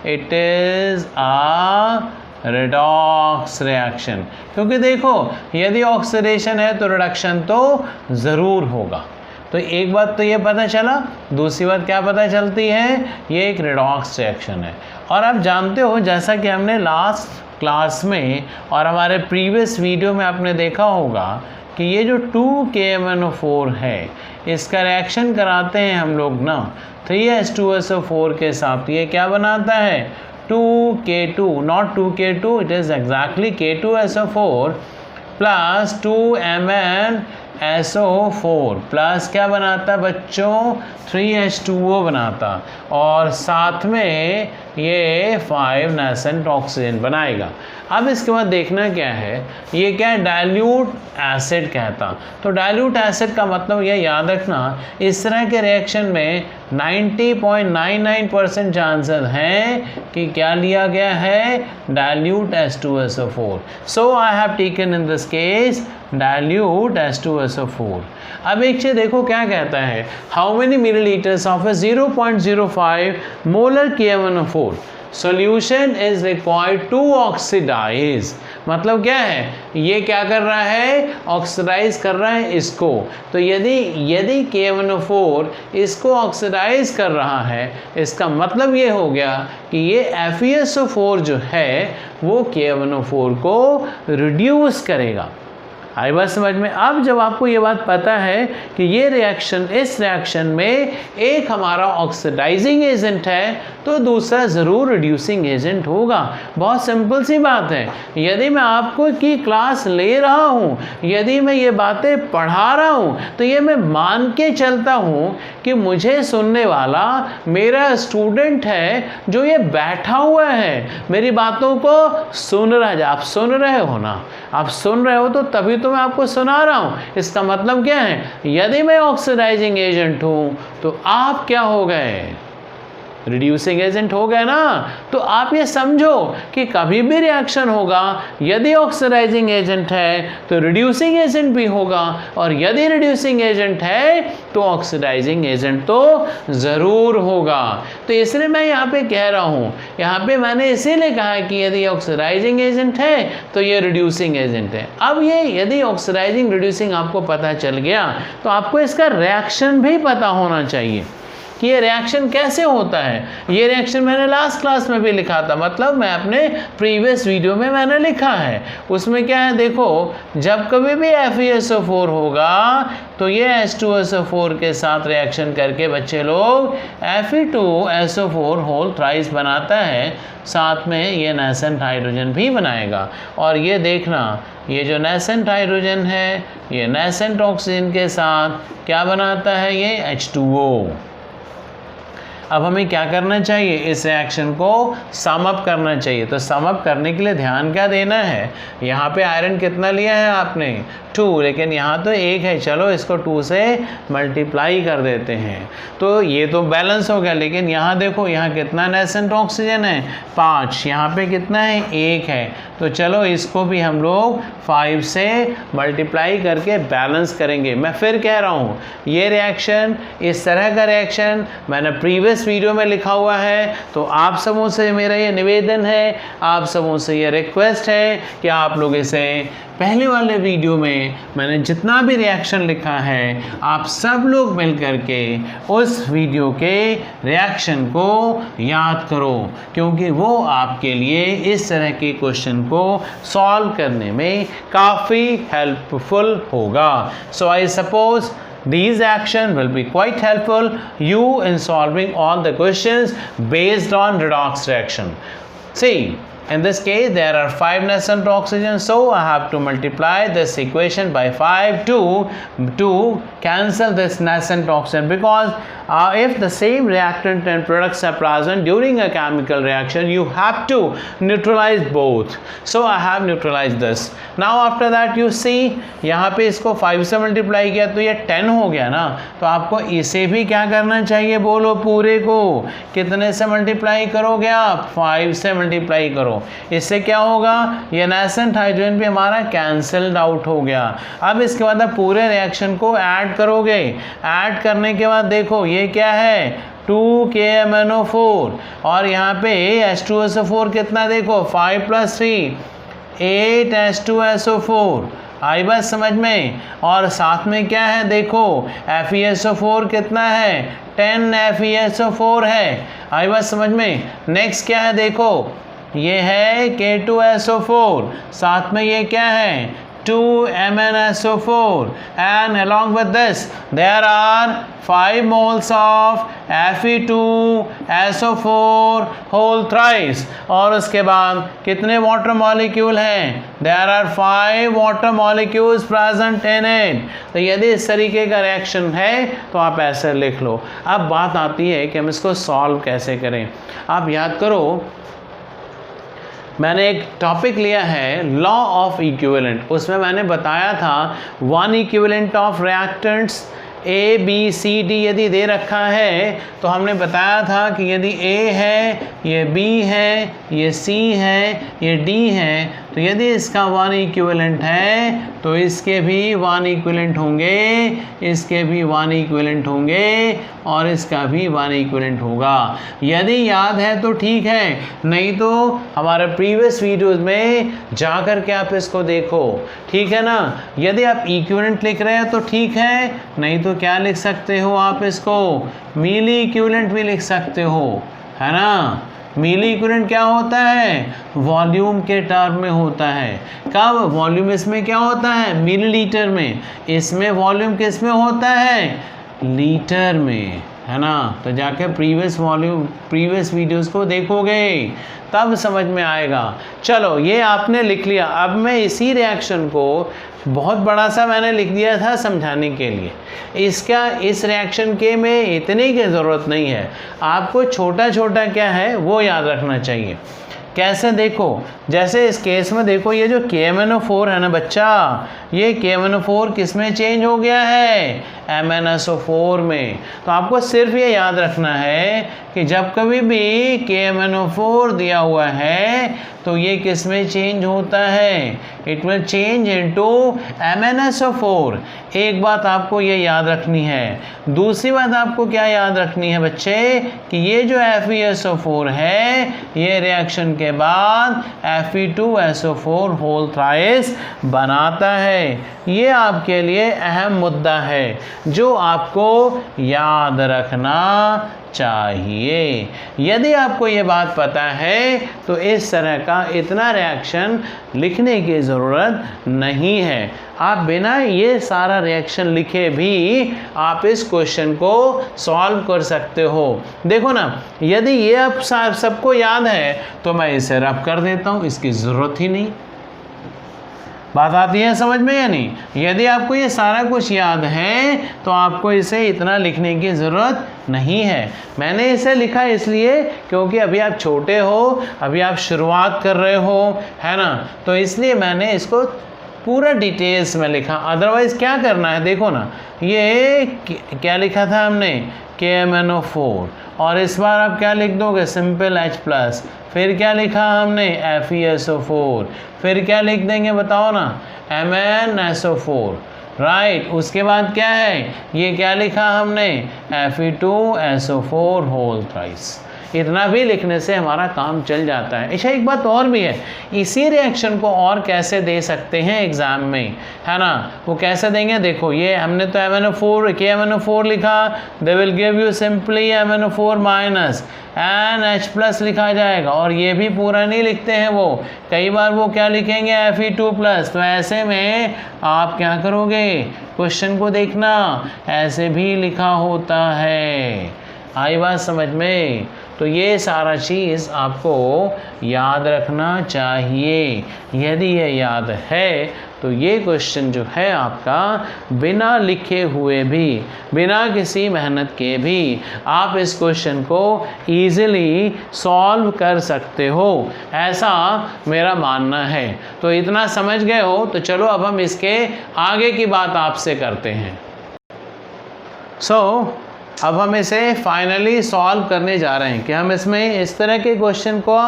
It is a redox reaction. क्योंकि देखो यदि ऑक्सीडेशन है तो रिडक्शन तो ज़रूर होगा। तो एक बात तो ये पता चला, दूसरी बात क्या पता चलती है? ये एक रेडॉक्स रिएक्शन है। और आप जानते हो, जैसा कि हमने लास्ट क्लास में और हमारे प्रीवियस वीडियो में आपने देखा होगा कि ये जो 2 KMnO4 है, इसका रिएक्शन कराते हैं हम लोग ना 3H2SO4 के साथ। ये क्या बनाता है? 2K2, not 2K2, it is exactly K2SO4 plus 2MnSO4 plus क्या बनाता है बच्चों? 3H2O बनाता, और साथ में ये 5 नेसेंट ऑक्सीजन बनाएगा। अब इसके बाद देखना क्या है, ये क्या है? डाइल्यूट एसिड कहता। तो डाइल्यूट एसिड का मतलब ये याद रखना, इस तरह के रिएक्शन में 90.99% चांसेस हैं कि क्या लिया गया है? Dilute H2SO4। So I have taken in this case dilute H2SO4। अब एक चीज़ देखो क्या कहता है, how many millilitres of a 0.05 molar KMnO4 solution is required to oxidise. मतलब क्या है? ये क्या कर रहा है? ऑक्सीडाइज कर रहा है इसको। तो यदि KMnO4 इसको ऑक्सीडाइज कर रहा है, इसका मतलब ये हो गया कि ये FeSO4 जो है वो KMnO4 को रिड्यूस करेगा। आई बात समझ में? अब जब आपको ये बात पता है कि ये रिएक्शन, इस रिएक्शन में एक हमारा ऑक्सीडाइजिंग एजेंट है तो दूसरा ज़रूर रिड्यूसिंग एजेंट होगा। बहुत सिंपल सी बात है। यदि मैं आपको की क्लास ले रहा हूँ, यदि मैं ये बातें पढ़ा रहा हूँ, तो ये मैं मान के चलता हूँ कि मुझे सुनने वाला मेरा स्टूडेंट है जो ये बैठा हुआ है, मेरी बातों को सुन रहा है। आप सुन रहे हो ना? आप सुन रहे हो तो तभी तो मैं आपको सुना रहा हूँ। इसका मतलब क्या है? यदि मैं ऑक्सीडाइजिंग एजेंट हूँ तो आप क्या हो गए? रिड्यूसिंग एजेंट हो गए ना। तो आप ये समझो कि कभी भी रिएक्शन होगा, यदि ऑक्सीडाइजिंग एजेंट है तो रिड्यूसिंग एजेंट भी होगा, और यदि रिड्यूसिंग एजेंट है तो ऑक्सीडाइजिंग एजेंट तो ज़रूर होगा। तो इसलिए मैं यहाँ पे कह रहा हूँ, यहाँ पे मैंने इसीलिए कहा है कि यदि ऑक्सीडाइजिंग एजेंट है तो ये रिड्यूसिंग एजेंट है। अब ये यदि ऑक्सीडाइजिंग रिड्यूसिंग आपको पता चल गया तो आपको इसका रिएक्शन भी पता होना चाहिए। कि ये रिएक्शन कैसे होता है। ये रिएक्शन मैंने लास्ट क्लास में भी लिखा था, मतलब मैं अपने प्रीवियस वीडियो में मैंने लिखा है। उसमें क्या है देखो, जब कभी भी FeSO4 होगा तो ये H2SO4 के साथ रिएक्शन करके बच्चे लोग Fe2SO4 होल थ्राइस बनाता है, साथ में ये नेसेंट हाइड्रोजन भी बनाएगा। और ये देखना, ये जो नेसेंट हाइड्रोजन है ये नेसेंट ऑक्सीजन के साथ क्या बनाता है, ये H2O। अब हमें क्या करना चाहिए, इस रिएक्शन को सम अप करना चाहिए। तो सम अप करने के लिए ध्यान क्या देना है, यहाँ पे आयरन कितना लिया है आपने 2, लेकिन यहाँ तो 1 है, चलो इसको 2 से मल्टीप्लाई कर देते हैं। तो ये तो बैलेंस हो गया, लेकिन यहाँ देखो यहाँ कितना नेसेंट ऑक्सीजन है 5, यहाँ पे कितना है 1 है। तो चलो इसको भी हम लोग 5 से मल्टीप्लाई करके बैलेंस करेंगे। मैं फिर कह रहा हूँ, ये रिएक्शन, इस तरह का रिएक्शन मैंने प्रीवियस वीडियो में लिखा हुआ है। तो आप सबों से मेरा ये निवेदन है, आप सबों से ये रिक्वेस्ट है कि आप लोग इसे पहले वाले वीडियो में मैंने जितना भी रिएक्शन लिखा है, आप सब लोग मिल करके उस वीडियो के रिएक्शन को याद करो, क्योंकि वो आपके लिए इस तरह के क्वेश्चन को सॉल्व करने में काफ़ी हेल्पफुल होगा। So I suppose these action will be quite helpful you in solving all the questions based on redox reaction. See, in this case there are 5 nascent oxygen, so I have to multiply this equation by 5 to cancel this nascent oxygen, because if the same reactant and products are present during a chemical reaction, you have to neutralize both. So I have neutralized this. Now after that you see, यहाँ पे इसको 5 से multiply किया तो ये 10 हो गया ना, तो आपको इसे भी क्या करना चाहिए, बोलो पूरे को कितने से मल्टीप्लाई करोगे आप, 5 से मल्टीप्लाई करो। इससे क्या होगा, ये नेसेंट हाइड्रोजन भी हमारा कैंसल्ड आउट हो गया। अब इसके बाद आप पूरे रिएक्शन को ऐड करोगे, ऐड करने के बाद देखो ये क्या है 2KMnO4, और यहाँ पे H2SO4 कितना देखो 5 + 3 8 H2SO4, आई बात समझ में। और साथ में क्या है देखो FeSO4 कितना है 10 FeSO4 है, आई बात समझ में। नेक्स्ट क्या है देखो, ये है K2SO4, साथ में ये क्या है 2MnSO4, and along with this there are 5 moles of Fe2SO4 whole thrice, और उसके बाद कितने वाटर मॉलिक्यूल हैं, there are 5 water molecules present in it। तो यदि इस तरीके का रिएक्शन है तो आप ऐसे लिख लो। अब बात आती है कि हम इसको सॉल्व कैसे करें। आप याद करो, मैंने एक टॉपिक लिया है लॉ ऑफ इक्विवेलेंट, उसमें मैंने बताया था 1 equivalent of reactants A B C D यदि दे रखा है तो हमने बताया था कि यदि A है, ये B है, ये C है, ये D है, तो यदि इसका 1 इक्विवेलेंट है तो इसके भी 1 इक्विवेलेंट होंगे, इसके भी 1 इक्विवेलेंट होंगे, और इसका भी 1 इक्विवेलेंट होगा। यदि याद है तो ठीक है, नहीं तो हमारे प्रीवियस वीडियोस में जा कर के आप इसको देखो, ठीक है ना। यदि आप इक्विवेलेंट लिख रहे हैं तो ठीक है, नहीं तो क्या लिख सकते हो आप इसको मीली इक्विवेलेंट भी लिख सकते हो, है ना। मीली इक्विवेलेंट क्या होता है, वॉल्यूम के टर्म में होता है। कब, वॉल्यूम इसमें क्या होता है मिलीलीटर में, इसमें वॉल्यूम किस में होता है लीटर में, है ना। तो जाके प्रीवियस वीडियोस को देखोगे तब समझ में आएगा। चलो ये आपने लिख लिया। अब मैं इसी रिएक्शन को बहुत बड़ा सा मैंने लिख दिया था समझाने के लिए, इस रिएक्शन के में इतने की ज़रूरत नहीं है, आपको छोटा छोटा क्या है वो याद रखना चाहिए। कैसे देखो, जैसे इस केस में देखो ये जो KMnO4 है ना बच्चा, ये KMnO4 किस में चेंज हो गया है MnSO4 में। तो आपको सिर्फ ये याद रखना है कि जब कभी भी KMnO4 दिया हुआ है तो ये किस में चेंज होता है, it will change into MnSO4। एक बात आपको ये याद रखनी है। दूसरी बात आपको क्या याद रखनी है बच्चे, कि ये जो FeSO4 है ये रिएक्शन के बाद Fe2SO4 होल थ्राइस बनाता है। ये आपके लिए अहम मुद्दा है। जो आपको याद रखना चाहिए। यदि आपको ये बात पता है तो इस तरह का इतना रिएक्शन लिखने की ज़रूरत नहीं है। आप बिना ये सारा रिएक्शन लिखे भी आप इस क्वेश्चन को सॉल्व कर सकते हो। देखो ना, यदि ये आप सबको याद है तो मैं इसे रब कर देता हूँ, इसकी ज़रूरत ही नहीं। बात आती है समझ में या नहीं? यदि आपको ये सारा कुछ याद है तो आपको इसे इतना लिखने की ज़रूरत नहीं है। मैंने इसे लिखा इसलिए क्योंकि अभी आप छोटे हो, अभी आप शुरुआत कर रहे हो, है ना, तो इसलिए मैंने इसको पूरा डिटेल्स में लिखा। अदरवाइज़ क्या करना है, देखो ना, ये क्या लिखा था हमने, KMnO4, और इस बार आप क्या लिख दोगे, सिंपल H+। फिर क्या लिखा हमने, FeSO4। फिर क्या लिख देंगे बताओ ना, MnSO4, राइट। उसके बाद क्या है, ये क्या लिखा हमने, Fe2SO4 होल थ्राइस। इतना भी लिखने से हमारा काम चल जाता है। अच्छा, एक बात और भी है, इसी रिएक्शन को और कैसे दे सकते हैं एग्ज़ाम में, है ना, वो कैसे देंगे, देखो ये हमने तो KMnO4 लिखा, they will give you simply MnO4 minus NH+ लिखा जाएगा। और ये भी पूरा नहीं लिखते हैं वो, कई बार वो क्या लिखेंगे, Fe2+। तो ऐसे में आप क्या करोगे, क्वेश्चन को देखना, ऐसे भी लिखा होता है। आई बात समझ में? तो ये सारा चीज़ आपको याद रखना चाहिए। यदि ये याद है तो ये क्वेश्चन जो है आपका बिना लिखे हुए भी, बिना किसी मेहनत के भी आप इस क्वेश्चन को ईज़िली सॉल्व कर सकते हो, ऐसा मेरा मानना है। तो इतना समझ गए हो तो चलो अब हम इसके आगे की बात आपसे करते हैं। अब हम इसे फाइनली सॉल्व करने जा रहे हैं कि हम इसमें इस तरह के क्वेश्चन को,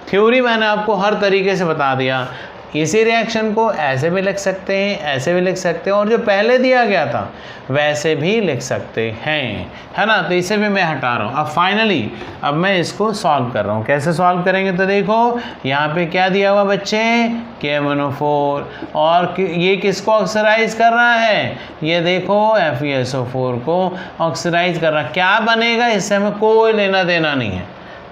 थ्योरी मैंने आपको हर तरीके से बता दिया। इसी रिएक्शन को ऐसे भी लिख सकते हैं, ऐसे भी लिख सकते हैं, और जो पहले दिया गया था वैसे भी लिख सकते हैं, है ना। तो इसे भी मैं हटा रहा हूँ। अब फाइनली अब मैं इसको सॉल्व कर रहा हूँ। कैसे सॉल्व करेंगे, तो देखो यहाँ पे क्या दिया हुआ बच्चे, KMnO4, और ये किसको ऑक्सीडाइज कर रहा है, ये देखो FeSO4 को ऑक्सीडाइज कर रहा है। क्या बनेगा इससे हमें कोई लेना देना नहीं है,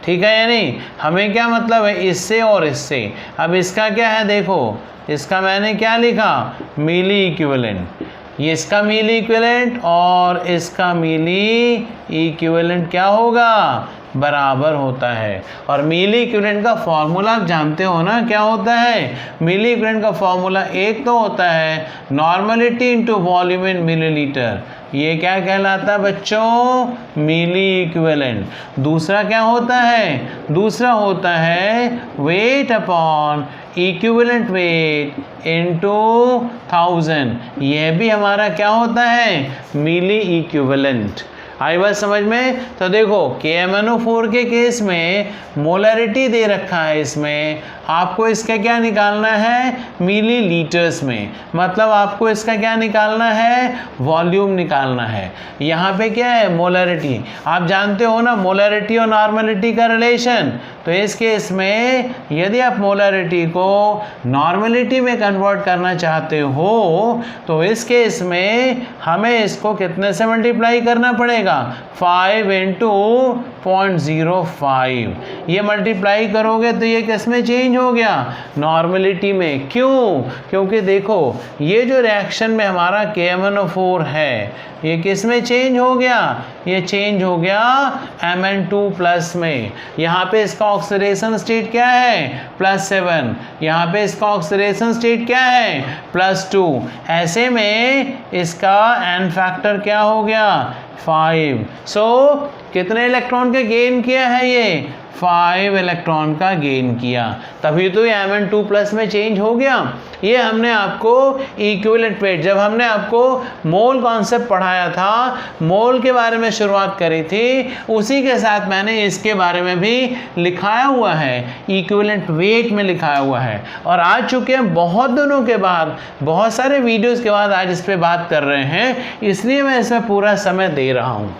ठीक है या नहीं। हमें क्या मतलब है इससे और इससे। अब इसका क्या है, देखो इसका मैंने क्या लिखा, मिली इक्विवेलेंट, ये इसका मिली इक्विवेलेंट और इसका मिली इक्विवेलेंट क्या होगा, बराबर होता है। और मिली इक्विवेलेंट का फॉर्मूला आप जानते हो ना, क्या होता है, मिली इक्विवेलेंट का फॉर्मूला एक तो होता है normality into volume in millilitre, ये क्या कहलाता है बच्चों, मिली इक्विवेलेंट। दूसरा क्या होता है, दूसरा होता है weight upon equivalent weight into 1000, यह भी हमारा क्या होता है, मिली इक्विवेलेंट। आई बात समझ में? तो देखो KMnO4 के केस में मोलरिटी दे रखा है, इसमें आपको इसका क्या निकालना है, मिलीलीटर्स में, मतलब आपको इसका क्या निकालना है, वॉल्यूम निकालना है। यहाँ पे क्या है, मोलरिटी। आप जानते हो ना मोलरिटी और नॉर्मलिटी का रिलेशन। तो इस केस में यदि आप मोलरिटी को नॉर्मलिटी में कन्वर्ट करना चाहते हो तो इस केस में हमें इसको कितने से मल्टीप्लाई करना पड़ेगा, 5 × 0.05। ये मल्टीप्लाई करोगे तो ये किस में चेंज हो गया, नॉर्मलिटी में। क्यों, क्योंकि देखो ये जो रिएक्शन में हमारा KMnO4 है ये किस में चेंज हो गया, ये चेंज हो गया Mn2+ में। यहाँ पे इसका ऑक्सीडेशन स्टेट क्या है, +7, यहाँ पे इसका ऑक्सीडेशन स्टेट क्या है, +2। ऐसे में इसका n फैक्टर क्या हो गया, 5। सो कितने इलेक्ट्रॉन के गेन किया है, ये 5 इलेक्ट्रॉन का गेन किया, तभी तो ये Mn2+ में चेंज हो गया। ये हमने आपको इक्विवेलेंट वेट, जब हमने आपको मोल कॉन्सेप्ट पढ़ाया था, मोल के बारे में शुरुआत करी थी, उसी के साथ मैंने इसके बारे में भी लिखाया हुआ है, इक्विवेलेंट वेट में लिखाया हुआ है। और आज चूँकि हम बहुत दिनों के बाद, बहुत सारे वीडियोज़ के बाद आज इस पर बात कर रहे हैं, इसलिए मैं इसमें पूरा समय दे रहा हूँ।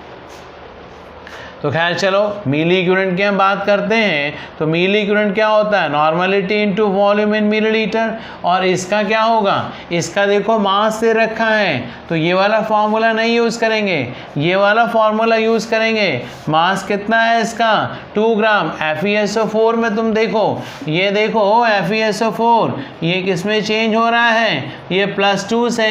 तो खैर चलो मिली इक्विवेलेंट की हम बात करते हैं। तो मिली इक्विवेलेंट क्या होता है, normality into volume in millilitre. और इसका क्या होगा, इसका देखो मास दे रखा है, तो ये वाला फॉर्मूला नहीं यूज़ करेंगे, ये वाला फॉर्मूला यूज़ करेंगे। मास कितना है इसका, 2 ग्राम। FeSO4 में तुम देखो, ये देखो FeSO4 ये किस में चेंज हो रहा है, ये +2 से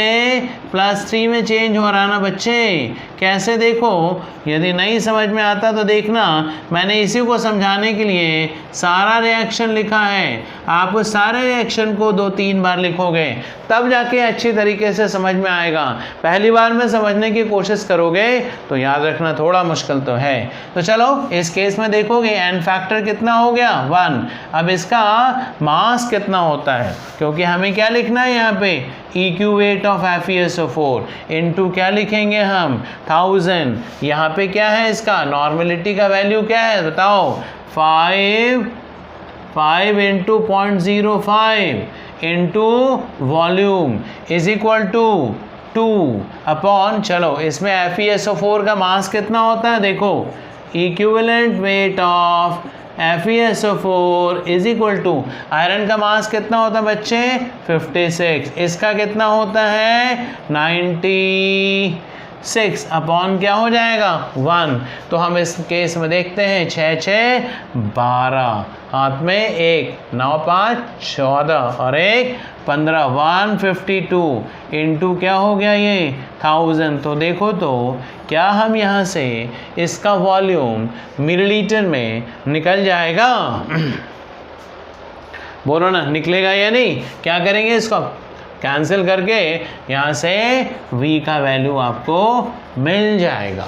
+3 में चेंज हो रहा है ना बच्चे। कैसे, देखो यदि नहीं समझ में आता तो देखना, मैंने इसी को समझाने के लिए सारा रिएक्शन लिखा है। आप उस सारे रिएक्शन को 2-3 बार लिखोगे तब जाके अच्छी तरीके से समझ में आएगा। पहली बार में समझने की कोशिश करोगे तो याद रखना थोड़ा मुश्किल तो है। तो चलो इस केस में देखोगे एन फैक्टर कितना हो गया, 1। अब इसका मास कितना होता है, क्योंकि हमें क्या लिखना है यहाँ पे, EQ wait of FeSO4 into क्या लिखेंगे हम, 1000। यहाँ पे क्या है इसका नॉर्मलिटी का वैल्यू क्या है बताओ, 5 into 0.05 into volume is equal to 2 upon, चलो इसमें FeSO4 का मास कितना होता है, देखो equivalent weight of FeSO4 is equal to, iron का मास कितना होता है बच्चे 56, इसका कितना होता है 96 अपॉन क्या हो जाएगा 1। तो हम इस केस में देखते हैं 6 6 12, हाथ में 1 9 5 14 और 1 15, 152 इंटू क्या हो गया ये 1000। तो देखो तो क्या हम यहाँ से इसका वॉल्यूम मिलीलीटर में निकल जाएगा, बोलो ना निकलेगा या नहीं। क्या करेंगे, इसको कैंसिल करके यहाँ से V का वैल्यू आपको मिल जाएगा,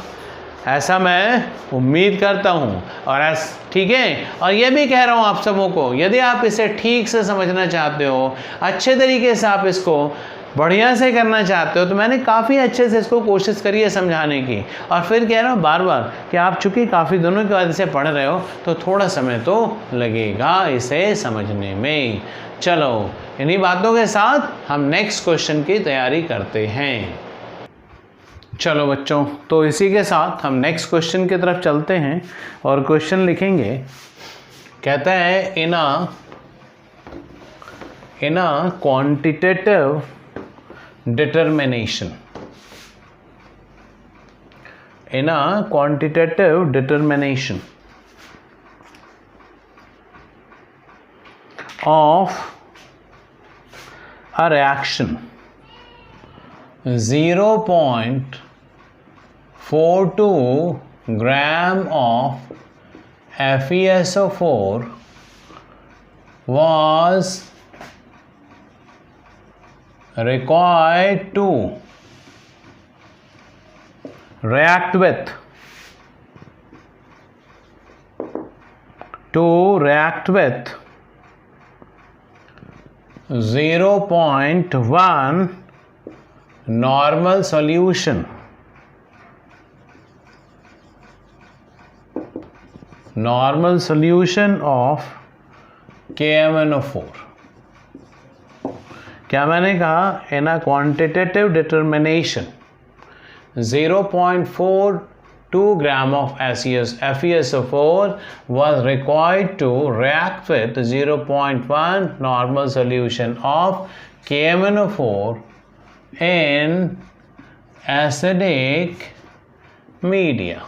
ऐसा मैं उम्मीद करता हूँ। और ठीक है, और ये भी कह रहा हूँ आप सबों को, यदि आप इसे ठीक से समझना चाहते हो, अच्छे तरीके से आप इसको बढ़िया से करना चाहते हो, तो मैंने काफ़ी अच्छे से इसको कोशिश करी है समझाने की। और फिर कह रहा हूँ बार बार कि आप चूँकि काफ़ी दिनों के बाद इसे पढ़ रहे हो तो थोड़ा समय तो लगेगा इसे समझने में। चलो इन्हीं बातों के साथ हम नेक्स्ट क्वेश्चन की तैयारी करते हैं। चलो बच्चों, तो इसी के साथ हम नेक्स्ट क्वेश्चन की तरफ चलते हैं और क्वेश्चन लिखेंगे। कहता है in a quantitative determination, in a quantitative determination of a reaction, 0.42 gram of FeSO4 was required to react with 0.1 normal solution of KMnO4। क्या मैंने कहा, in a quantitative determination 0.42 gram of FeSO4 was required to react with 0.1 normal solution of KMnO4 in acidic media।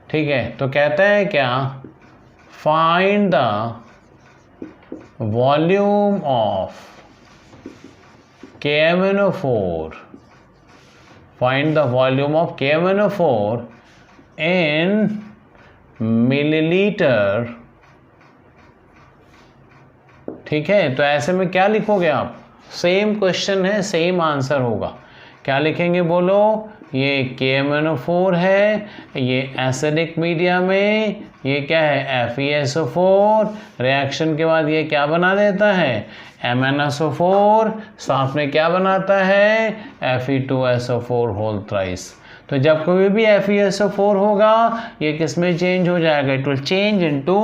ठीक है, तो कहता है क्या, find the volume of KMnO4, find the volume of KMnO4 in milliliter। ठीक है, तो ऐसे में क्या लिखोगे आप, सेम क्वेश्चन है सेम आंसर होगा। क्या लिखेंगे बोलो, ये KMnO4 है, ये एसिडिक मीडिया में, ये क्या है FeSO4, रिएक्शन के बाद ये क्या बना देता है MnSO4, साथ में क्या बनाता है Fe2SO4 होल थ्राइस। तो तो जब कोई भी FeSO4 होगा ये किस में चेंज हो जाएगा, it will change into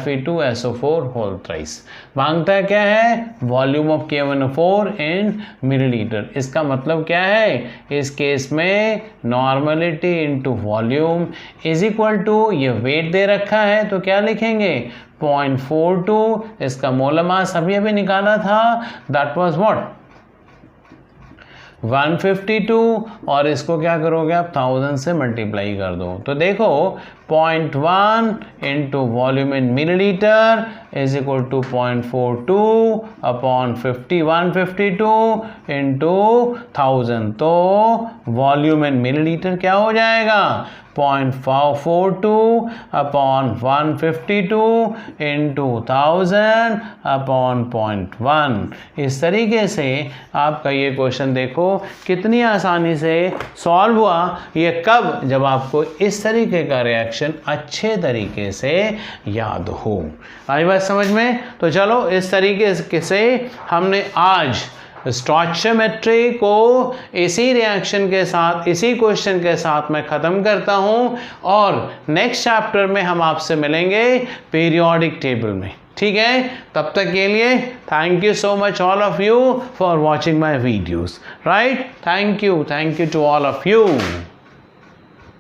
Fe2SO4 whole thrice. मांगता क्या है, volume of K1O4 in millilitre. इसका मतलब क्या है, इस केस में normality into volume is equal to, ये वेट दे रखा है तो क्या लिखेंगे 0.42, इसका मोलर मास अभी अभी निकाला था, दैट वाज व्हाट 152, और इसको क्या करोगे आप 1000 से मल्टीप्लाई कर दो। तो देखो 0.1 into volume in millilitre is equal to 0.42 upon 152 into 1000, तो वॉल्यूम इन मिलीलीटर क्या हो जाएगा 0.42 अपॉन 152 इंटू 1000 अपॉन 0.1। इस तरीके से आपका ये क्वेश्चन देखो कितनी आसानी से सॉल्व हुआ। ये कब, जब आपको इस तरीके का रिएक्शन अच्छे तरीके से याद हो। आई बात समझ में? तो चलो इस तरीके से हमने आज स्टोइचियोमेट्री को इसी रिएक्शन के साथ, इसी क्वेश्चन के साथ मैं ख़त्म करता हूँ, और नेक्स्ट चैप्टर में हम आपसे मिलेंगे पीरियोडिक टेबल में। ठीक है, तब तक के लिए thank you so much all of you for watching my videos. Right, thank you to all of you.